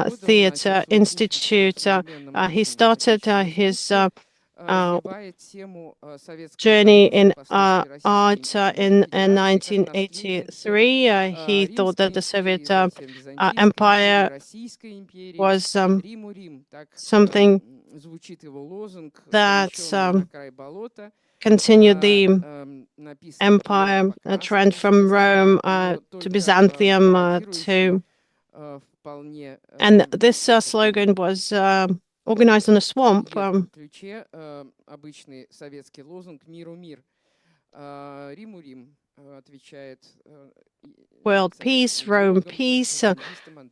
Theatre Institute. He started his journey in art in 1983. He thought that the Soviet Empire was something that continued the empire trend from Rome to Byzantium and this slogan was organized on a swamp. World peace, Rome peace.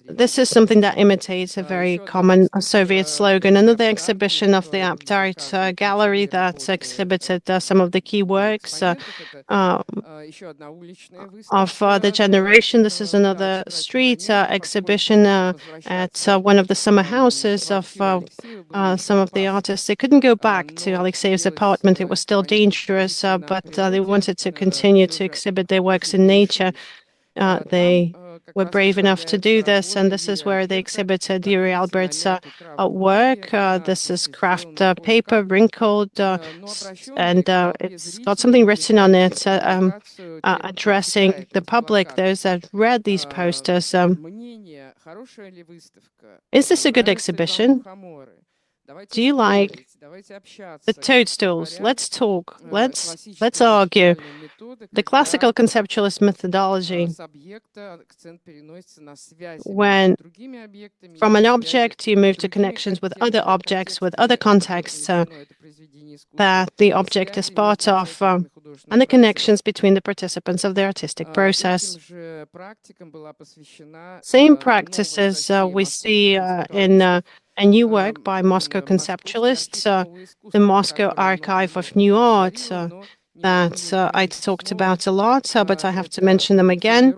This is something that imitates a very common Soviet slogan. Another exhibition of the Zt.Art gallery that exhibited some of the key works of the generation. This is another street exhibition at one of the summer houses of some of the artists. They couldn't go back to Alexeyev's apartment. It was still dangerous, but they wanted to continue to exhibit their works in nature. They were brave enough to do this, and this is where they exhibited Yuri Albert's work. This is craft paper, wrinkled, and it's got something written on it addressing the public. Those that read these posters. Is this a good exhibition? Do you like the toadstools? Let's talk. Let's argue. The classical conceptualist methodology, when from an object you move to connections with other objects, with other contexts that the object is part of, and the connections between the participants of the artistic process. Same practices we see in a new work by Moscow Conceptualists, the Moscow Archive of New Art, that I talked about a lot, but I have to mention them again.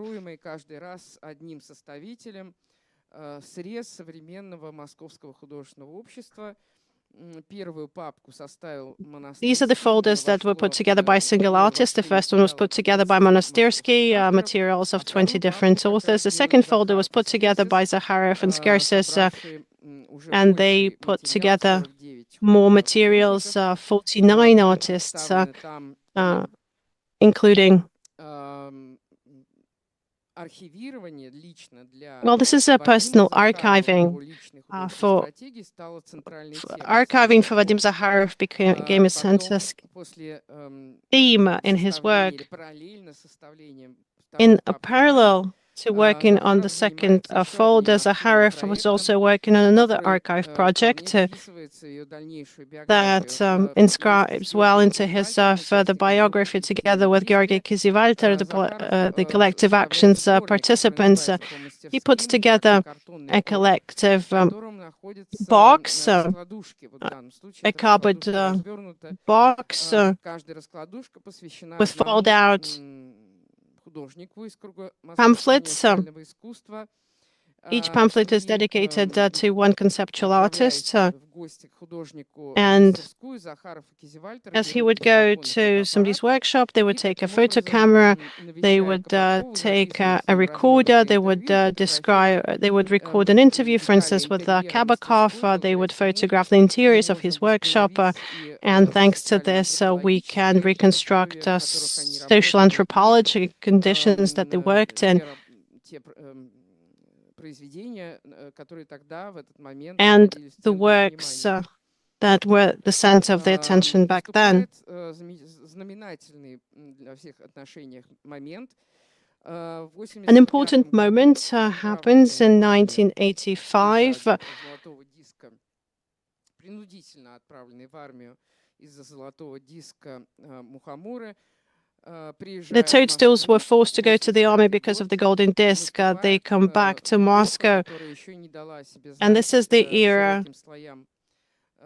These are the folders that were put together by a single artist. The first one was put together by Monastyrsky, materials of 20 different authors. The second folder was put together by Zakharov and Skersis, and they put together more materials, 49 artists, including... Well, this is a personal archiving. For archiving for Vadim Zakharov became a central theme in his work. In a parallel to working on the second folder, Zakharov was also working on another archive project that inscribes well into his further biography, together with Georgy Kizivalter, the collective actions participants. He puts together a collective box, a cardboard box with fold-out pamphlets. Each pamphlet is dedicated to one conceptual artist, and as he would go to somebody's workshop, they would take a photo camera, they would take a recorder, they would record an interview, for instance, with Kabakov, they would photograph the interiors of his workshop, and thanks to this, we can reconstruct social anthropology conditions that they worked in. And the works that were the center of the attention back then. An important moment happens in 1985. The toadstools were forced to go to the army because of the golden disc. They come back to Moscow. And this is the era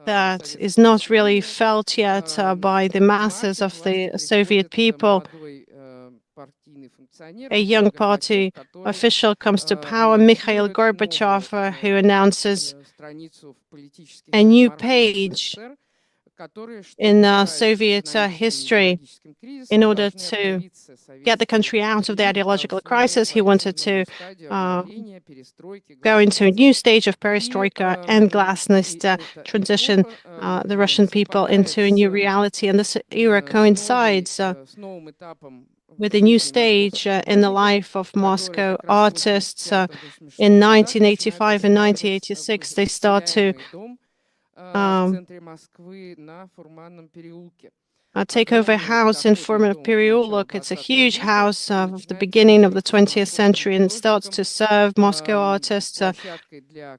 that is not really felt yet by the masses of the Soviet people. A young party official comes to power, Mikhail Gorbachev, who announces a new page in Soviet history in order to get the country out of the ideological crisis. He wanted to go into a new stage of perestroika and glasnost, transition the Russian people into a new reality. And this era coincides with a new stage in the life of Moscow artists. In 1985 and 1986, they start to take over a house in Furmanov Pereulok. It's a huge house of the beginning of the 20th century, and it starts to serve Moscow artists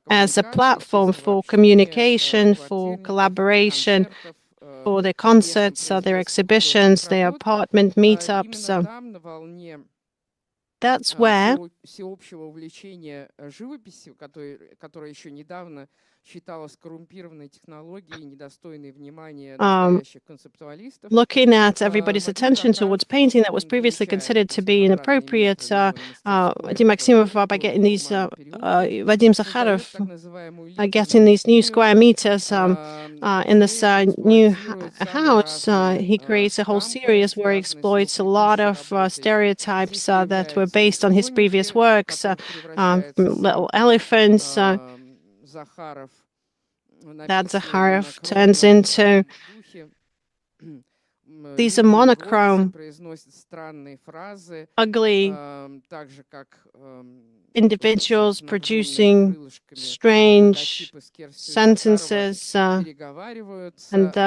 as a platform for communication, for collaboration, for their concerts, their exhibitions, their apartment meetups. That's where looking at everybody's attention towards painting that was previously considered to be inappropriate, Vadim Maximov, by getting these, Vadim Zakharov, getting these new square meters in this new house, he creates a whole series where he exploits a lot of stereotypes that were based on his previous works, little elephants, that Zakharov turns into. These are monochrome, ugly individuals producing strange sentences, and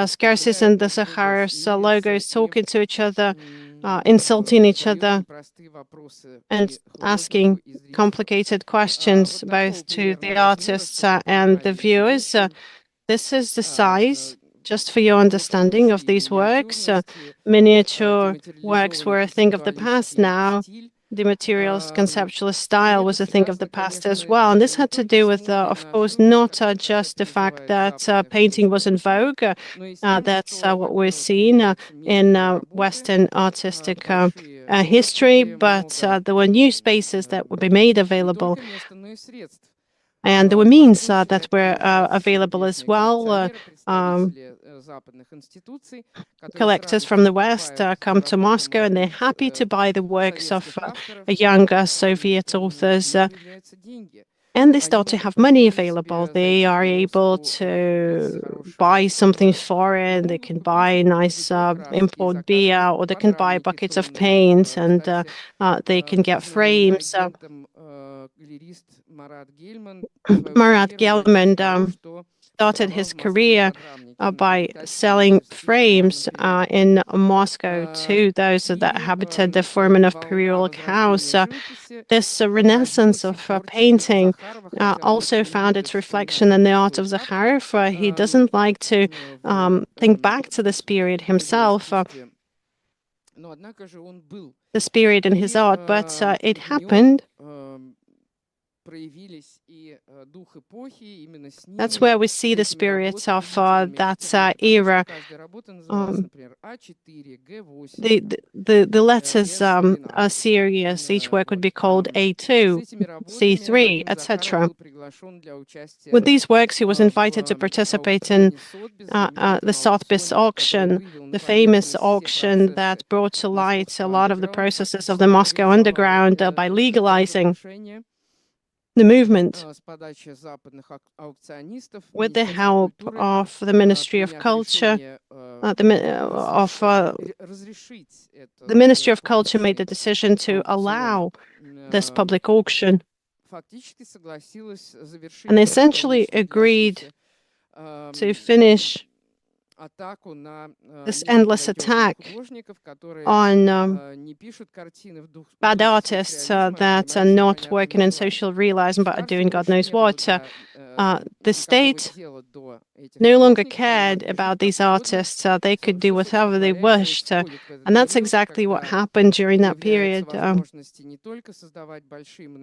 Skersis and the Zakharov's logos talking to each other, insulting each other, and asking complicated questions both to the artists and the viewers. This is the size, just for your understanding, of these works. Miniature works were a thing of the past now. The materials conceptualist style was a thing of the past as well. And this had to do with, of course, not just the fact that painting was in vogue. That's what we're seeing in Western artistic history, but there were new spaces that would be made available. And there were means that were available as well. Collectors from the West come to Moscow, and they're happy to buy the works of younger Soviet authors. And they start to have money available. They are able to buy something foreign. They can buy nice import beer, or they can buy buckets of paint, and they can get frames. Marat Gelman started his career by selling frames in Moscow to those that habited the Furmanov Pereulok house. This renaissance of painting also found its reflection in the art of Zakharov. He doesn't like to think back to this period himself, this period in his art, but it happened. That's where we see the spirit of that era. The letters are serious. Each work would be called A2, C3, etc. With these works, he was invited to participate in the Sotheby's auction, the famous auction that brought to light a lot of the processes of the Moscow underground by legalizing the movement. With the help of the Ministry of Culture, the Ministry of Culture made the decision to allow this public auction, and essentially agreed to finish this endless attack on bad artists that are not working in social realism but are doing God knows what. The state no longer cared about these artists. They could do whatever they wished. And that's exactly what happened during that period.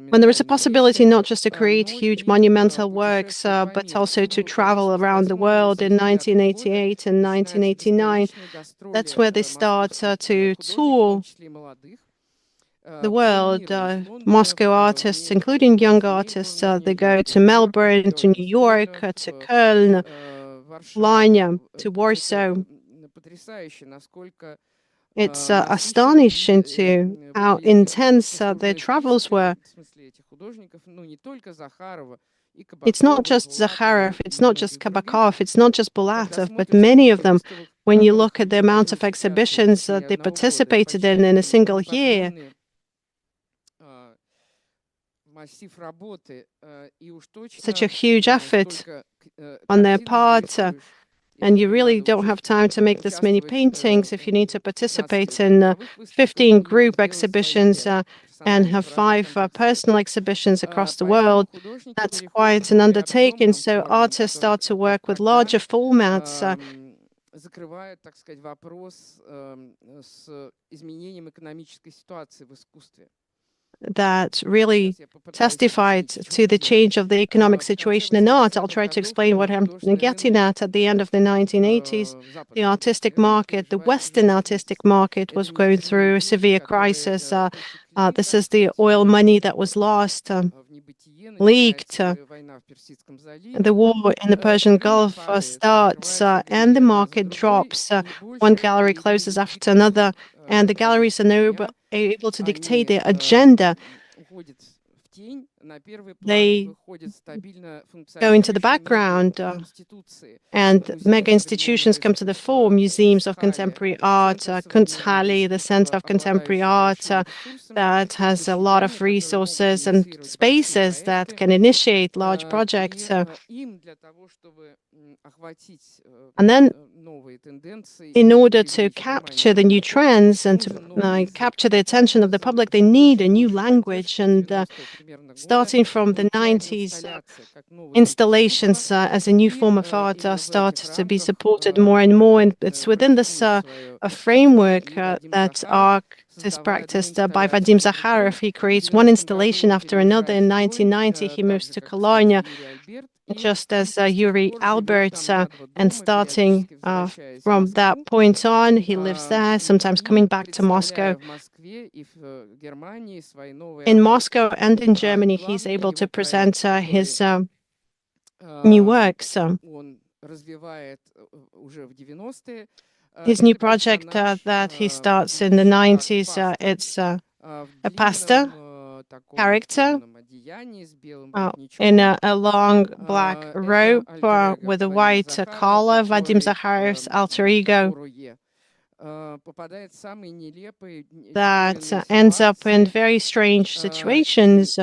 When there was a possibility not just to create huge monumental works, but also to travel around the world in 1988 and 1989, that's where they start to tour the world. Moscow artists, including young artists, they go to Melbourne, to New York, to Köln, Line to Warsaw. It's astonishing to how intense their travels were. It's not just Zakharov, it's not just Kabakov, it's not just Bulatov, but many of them, when you look at the amount of exhibitions that they participated in a single year, such a huge effort on their part, and you really don't have time to make this many paintings if you need to participate in 15 group exhibitions and have 5 personal exhibitions across the world. That's quite an undertaking. So artists start to work with larger formats. Закрывает, так сказать, вопрос с изменением экономической ситуации в искусстве. That really testified to the change of the economic situation in art. I'll try to explain what I'm getting at the end of the 1980s. The artistic market, the Western artistic market, was going through a severe crisis. This is the oil money that was lost, leaked. The war in the Persian Gulf starts and the market drops. One gallery closes after another, and the galleries are able to dictate their agenda. They go into the background, and mega institutions come to the fore. Museums of contemporary art, Kunsthalle, the Center of Contemporary Art, that has a lot of resources and spaces that can initiate large projects. And then, in order to capture the new trends and to capture the attention of the public, they need a new language. And starting from the 90s, installations as a new form of art start to be supported more and more. And it's within this a framework that art is practiced by Vadim Zakharov. He creates one installation after another. In 1990, he moves to Cologne, just as Yuri Albert, and starting from that point on, he lives there, sometimes coming back to Moscow. In Moscow and in Germany, he's able to present his new works. His new project that he starts in the 90s, it's a pastor character in a long black robe with a white collar, Vadim Zakharov's alter ego, that ends up in very strange situations.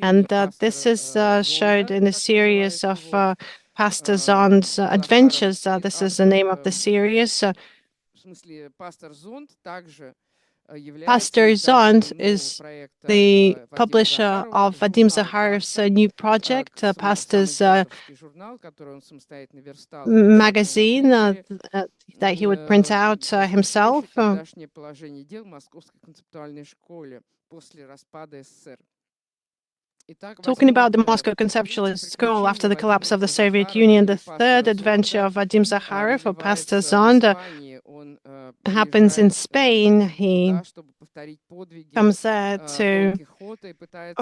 And this is showed in a series of Pastor Zond's adventures. This is the name of the series. Pastor Zond is the publisher of Vadim Zakharov's new project, Pastor's magazine that he would print out himself. Talking about the Moscow Conceptualist School after the collapse of the Soviet Union, the third adventure of Vadim Zakharov, or Pastor Zond, happens in Spain. He comes there to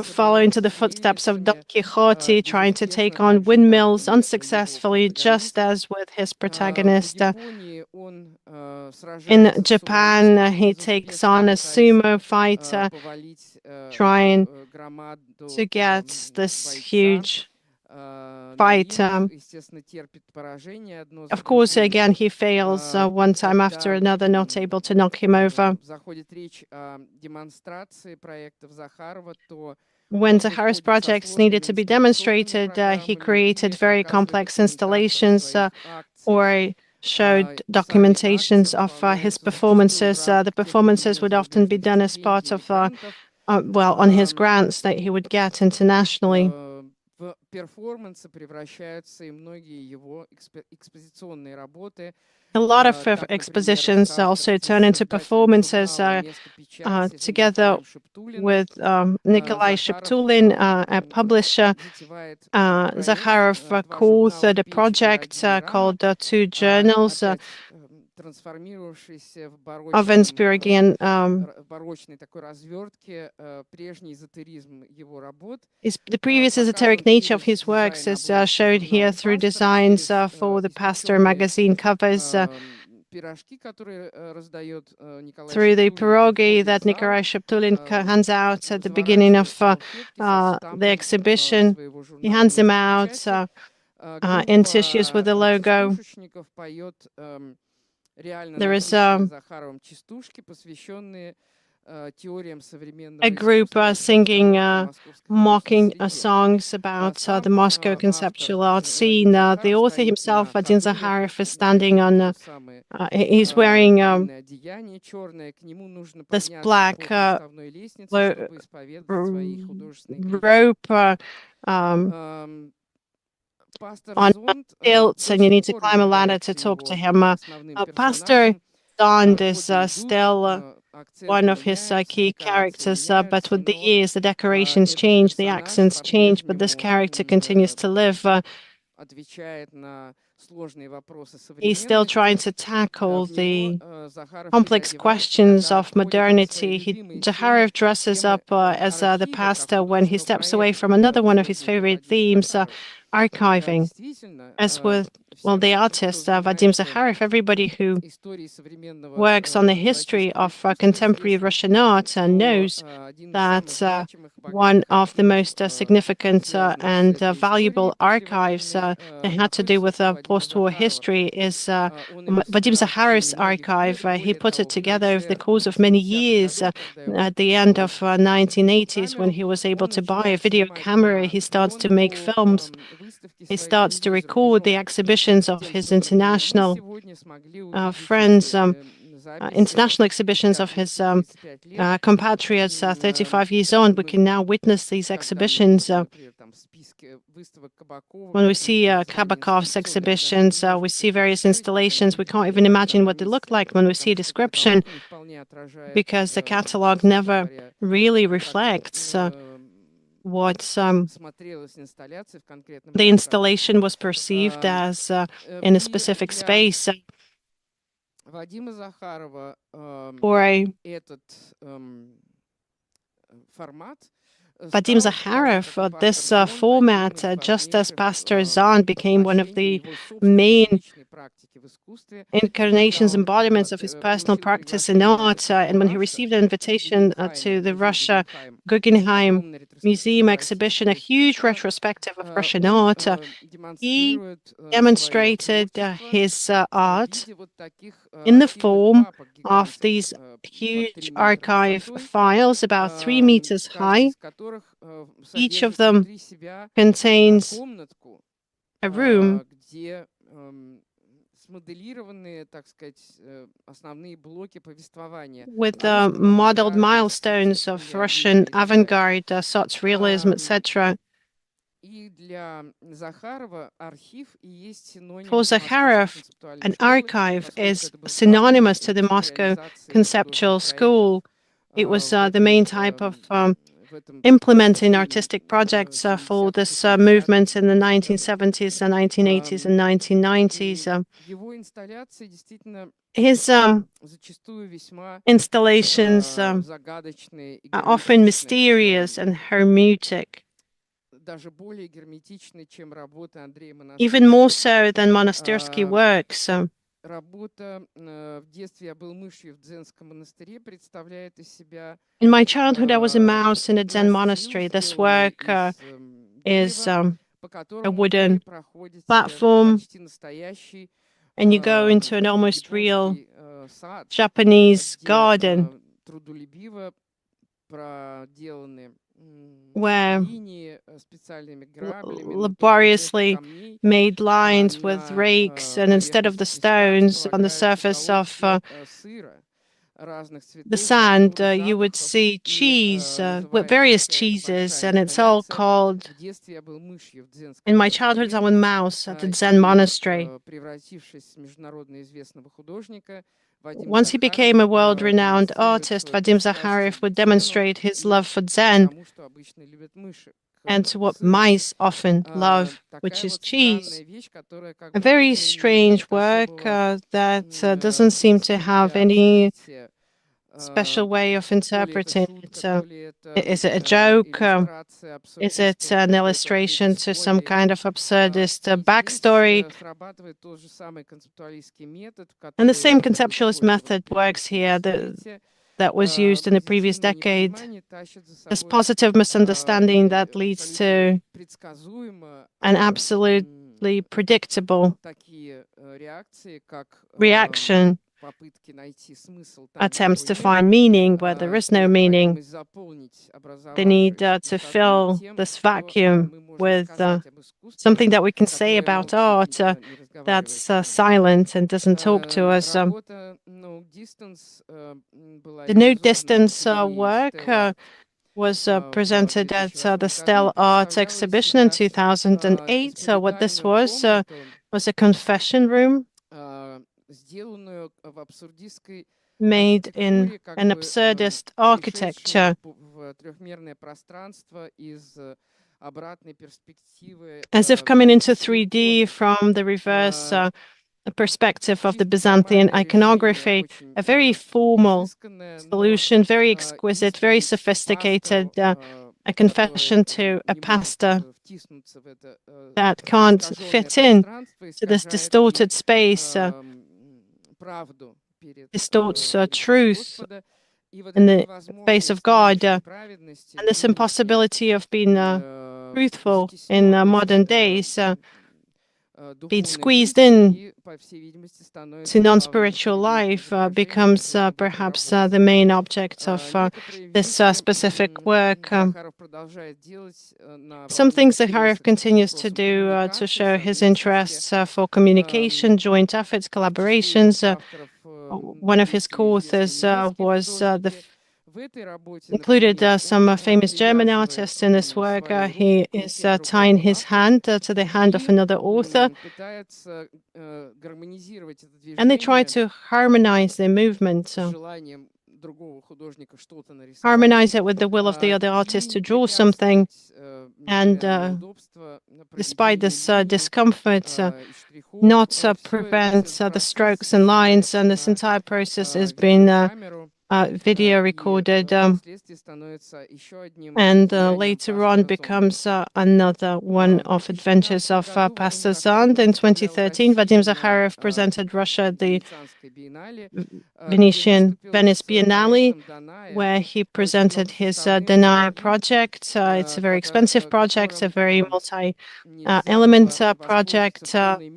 follow into the footsteps of Don Quixote, trying to take on windmills unsuccessfully, just as with his protagonist. In Japan, he takes on a sumo fighter, trying to get this huge fight. Of course, again, he fails one time after another, not able to knock him over. When Zakharov's projects needed to be demonstrated, he created very complex installations or showed documentations of his performances. The performances would often be done as part of, on his grants that he would get internationally. A lot of expositions also turn into performances together with Nikolai Sheptulin, a publisher. Zakharov co-authored a project called Two Journals, трансформировавшийся в of барочном, Inspirigian. барочной такой развертке прежний эзотеризм его работ. The previous esoteric Показан nature of через his works дизайн is обложки showed here журнала through «Пастор», designs через for the Pastor испеченные magazine covers, пирожки, которые раздает Николай through the Шептулин при pierogi входе в that зал, Nikolai Sheptulin hands out at the beginning разворачивает of салфетки со the штампом exhibition. своего He hands журнала. them Но в out печати in tissues with the группа logo. частушечников поет реально There is написанные Захаровым частушки, посвященные теориям современного a group искусства в singing короткой московской художественной mocking среде. songs about the Сам Moscow автор conceptual art Вадим scene. The Захаров author стоит himself, на Vadim ходулях, Zakharov, is standing надето on. то самое He's wearing длинное одеяние черное. К нему нужно this подняться black по приставной лестнице, чтобы исповедовать свои художественные грехи. rope Пастор on Зонд stilts, до and you сих need to пор climb a ladder to является talk to его him. основным Pastor персонажем. Zond is Годы идут, still one акценты of his меняются, key декорации characters, but меняются, with the но years, the decorations этот change, the персонаж accents change, but this по-прежнему character continues to live. отвечает на сложные вопросы He's still trying современности. to tackle В него the Захаров complex переодевается, questions когда of отходит от своей modernity. любимой темы, Zakharov dresses темы up as the архива как pastor when he художественного steps away проекта, from another one of his утверждения favorite Вадима themes, Захарова. archiving. Действительно, As with, well, всем, the кто artist Vadim занимается Zakharov, everybody who истории современного works on the history российского of искусства contemporary известно, Russian art что knows один из самых that значимых, one богатых of the архивов, most significant связанных с and этой историей valuable archives послевоенной, that had to do находится with у Вадима post-war Захарова. history is Он его Vadim собирал в Zakharov's течение многих лет. archive. He Более put it того, в together over the конце course of many 70-х years. годов, когда его At the end of получил 1980s, when камеру, he was able он to buy a начинает video снимать camera, на he starts to make пленку films. выставки He своих starts to друзей за record the рубежом. exhibitions of Тем, his что, например, мы international сегодня смогли увидеть friends, эти записи international exhibitions спустя of his 30-35 лет, compatriots 35 years on. We can now witness these когда мы exhibitions. видим, например, там в списке выставок Кабакова When we see какие-то названия Kabakov's инсталляционных, даже не exhibitions, we можем see себе various представить, как installations. они We can't even лежат там imagine на what they look месте, like when we see a потому что description, каталог не вполне отражает, because the catalog собственно never говоря, really как reflects what смотрелась инсталляция в конкретном the пространстве. installation was perceived as in a И specific для space. Вадима Захарова For этот формат Vadim стал, так же, как и Zakharov, пастор this Зонд, одним format, из just as важнейших Pastor Zahn became one of воплощений the его собственной main личной практики в искусстве, когда incarnations, он embodiments of his personal получил practice in приглашение на art, выставку and when he Раша received an в invitation Гугенхайме, to в the музее Russia Гугенхайм, Guggenheim огромная Museum ретроспектива exhibition, a российского huge искусства, retrospective of Russian он art, he демонстрирует свое demonstrated творчество his в art виде вот таких in the архивных form папок of гигантских these под 3 huge метра archive высотой, files about 3 meters каждый high. из которых Each of содержит them внутри себя contains комнатку, a room где смоделированы, так сказать, основные блоки повествования with о the русском modeled авангарде milestones of или о Russian Юрии и так далее. avant-garde, sotsrealism, etc. И для Захарова архив и есть синоним For Московской Zakharov, концептуальной an школы, archive поскольку is это был главный synonymous to the тип Moscow реализации художественных Conceptual проектов School. It was в the этой main type of в этом implementing времени artistic projects for 70-х, this 80-х, movement in the 90-х. 1970s, the 1980s, and И 1990s. его инсталляции действительно His зачастую весьма installations загадочные и are often герметичны, mysterious and hermetic, даже более герметичны, чем работы Андрея even more Монастырского. so than Monastyrsky works. Работа «В детстве я был мышью в Дзенском монастыре» представляет из себя In my childhood, I was a mouse in a Zen настил, monastery. This сделанный work из is дерева, по a которому wooden вы проходите platform, почти настоящий and you go into an almost real японский сад, Japanese где garden трудолюбиво проделаны where линии специальными граблями, но только вместо laboriously камней made lines with на rakes, and instead of the поверхность песка stones on the располагаются surface of головки сыра разных the цветов, sand, фактур, you would запахов, see и cheese, with называется various вся эта большая cheeses, and it's all инсталляция called, «В детстве я был мышью в in Дзенском my childhood, I монастыре», was a mouse at the Zen и monastery. превратившись в международно известного художника, Вадим Once he Захаров became a world-renowned демонстрирует artist, свою Vadim пристрастие Zakharov к would дзену demonstrate his и love for к Zen тому, что обычно любят мыши, and to what mice often love, which is cheese. A very strange work that doesn't seem to have any special way of interpreting it. Is it a joke? Is it an illustration to some kind of absurdist backstory? And the same conceptualist method works here that was used in the previous decade. This positive misunderstanding that leads to an absolutely predictable reaction, attempts to find meaning where there is no meaning. They need to fill this vacuum with something that we can say about art that's silent and doesn't talk to us. The no distance work was presented at the Sz.Art exhibition in 2008. So what this was a confession room made in an absurdist architecture, as if coming into 3D from the reverse perspective of the Byzantine iconography, a very formal solution, very exquisite, very sophisticated, a confession to a pastor that can't fit in to this distorted space, distorts truth in the face of God, and this impossibility of being truthful in modern days, being squeezed in to non-spiritual life becomes perhaps the main object of this specific work. Some things Zakharov continues to do to show his interests for communication, joint efforts, collaborations. One of his co-authors was included some famous German artists in this work. He is tying his hand to the hand of another author, and they try to harmonize their movement, harmonize it with the will of the other artist to draw something. And despite this discomfort, not prevent the strokes and lines, and this entire process has been video recorded, and later on becomes another one of adventures of Pastor Zand. In 2013, Vadim Zakharov presented Russia at the Venetian Venice Biennale, where he presented his Denia project. It's a very expensive project, a very multi-element project that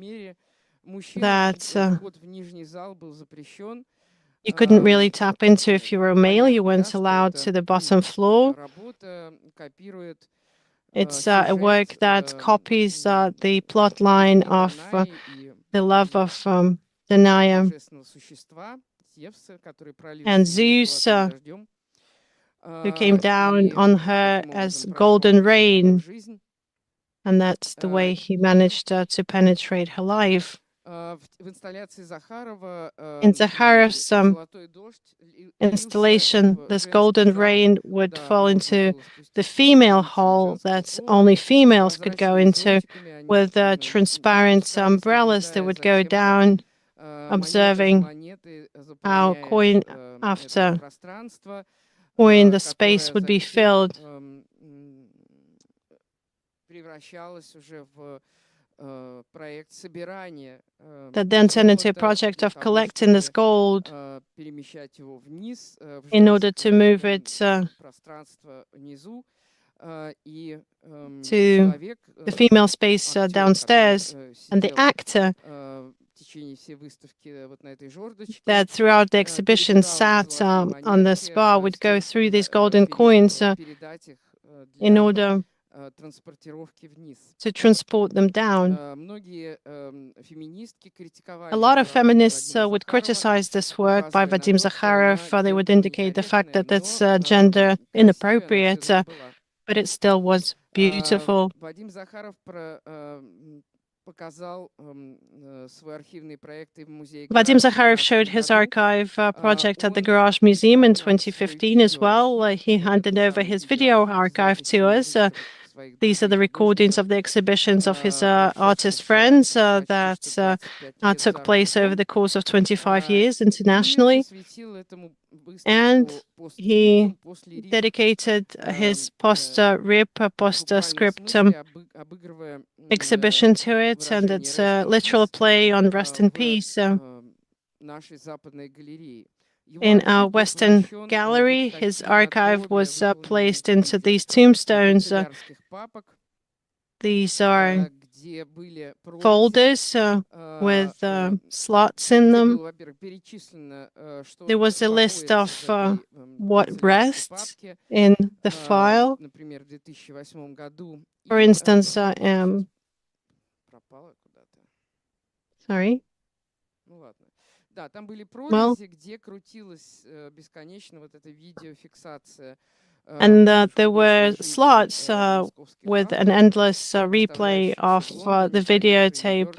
you couldn't really tap into if you were a male. You weren't allowed to the bottom floor. It's a work that copies the plot line of the love of Denia and Zeus, who came down on her as golden rain, and that's the way he managed to penetrate her life. In Zakharov's installation, this golden rain would fall into the female hole that only females could go into, with transparent umbrellas that would go down, observing how coin after coin the space would be filled. That then turned into a project of collecting this gold in order to move it to the female space downstairs. And the actor that throughout the exhibition sat on this bar would go through these golden coins in order to transport them down. A lot of feminists would criticize this work by Vadim Zakharov. They would indicate the fact that it's gender inappropriate, but it still was beautiful. Vadim Zakharov showed his archive project at the Garage Museum in 2015 as well. He handed over his video archive to us. These are the recordings of the exhibitions of his artist friends that took place over the course of 25 years internationally. And he dedicated his post-rip, post-scriptum exhibition to it, and it's a literal play on rest in peace. In our Western gallery, his archive was placed into these tombstones. These are folders with slots in them. There was a list of what rests in the file. For instance, sorry. Да, там были прорези, где крутилась бесконечно вот эта видеофиксация. And there were slots with an endless replay of the videotape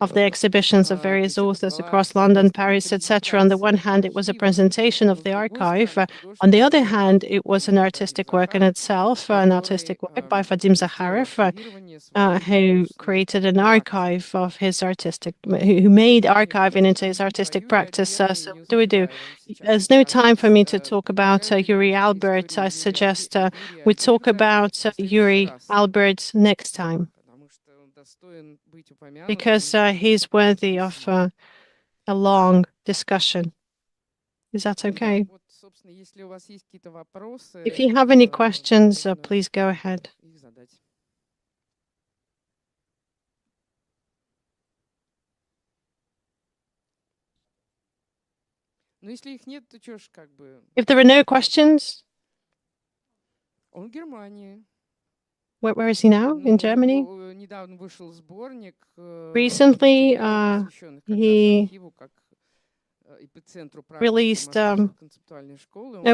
of the exhibitions of various authors across London, Paris, etc. On the one hand, it was a presentation of the archive. On the other hand, it was an artistic work in itself, an artistic work by Vadim Zakharov, who created an archive of his artistic, who made archiving into his artistic practice. So what do we do? There's no time for me to talk about Yuri Albert. I suggest we talk about Yuri Albert next time, because he's worthy of a long discussion. Is that okay? If you have any questions, please go ahead. If there are no questions, where is he now? In Germany? Recently, he released a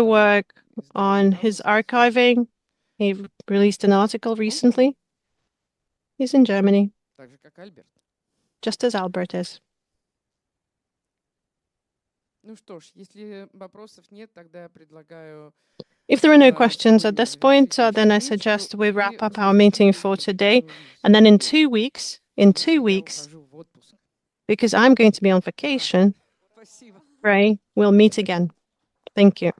work on his archiving. He released an article recently. He's in Germany, just as Albert is. If there are no questions at this point, then I suggest we wrap up our meeting for today. And then in 2 weeks, because I'm going to be on vacation, Ray, we'll meet again. Thank you.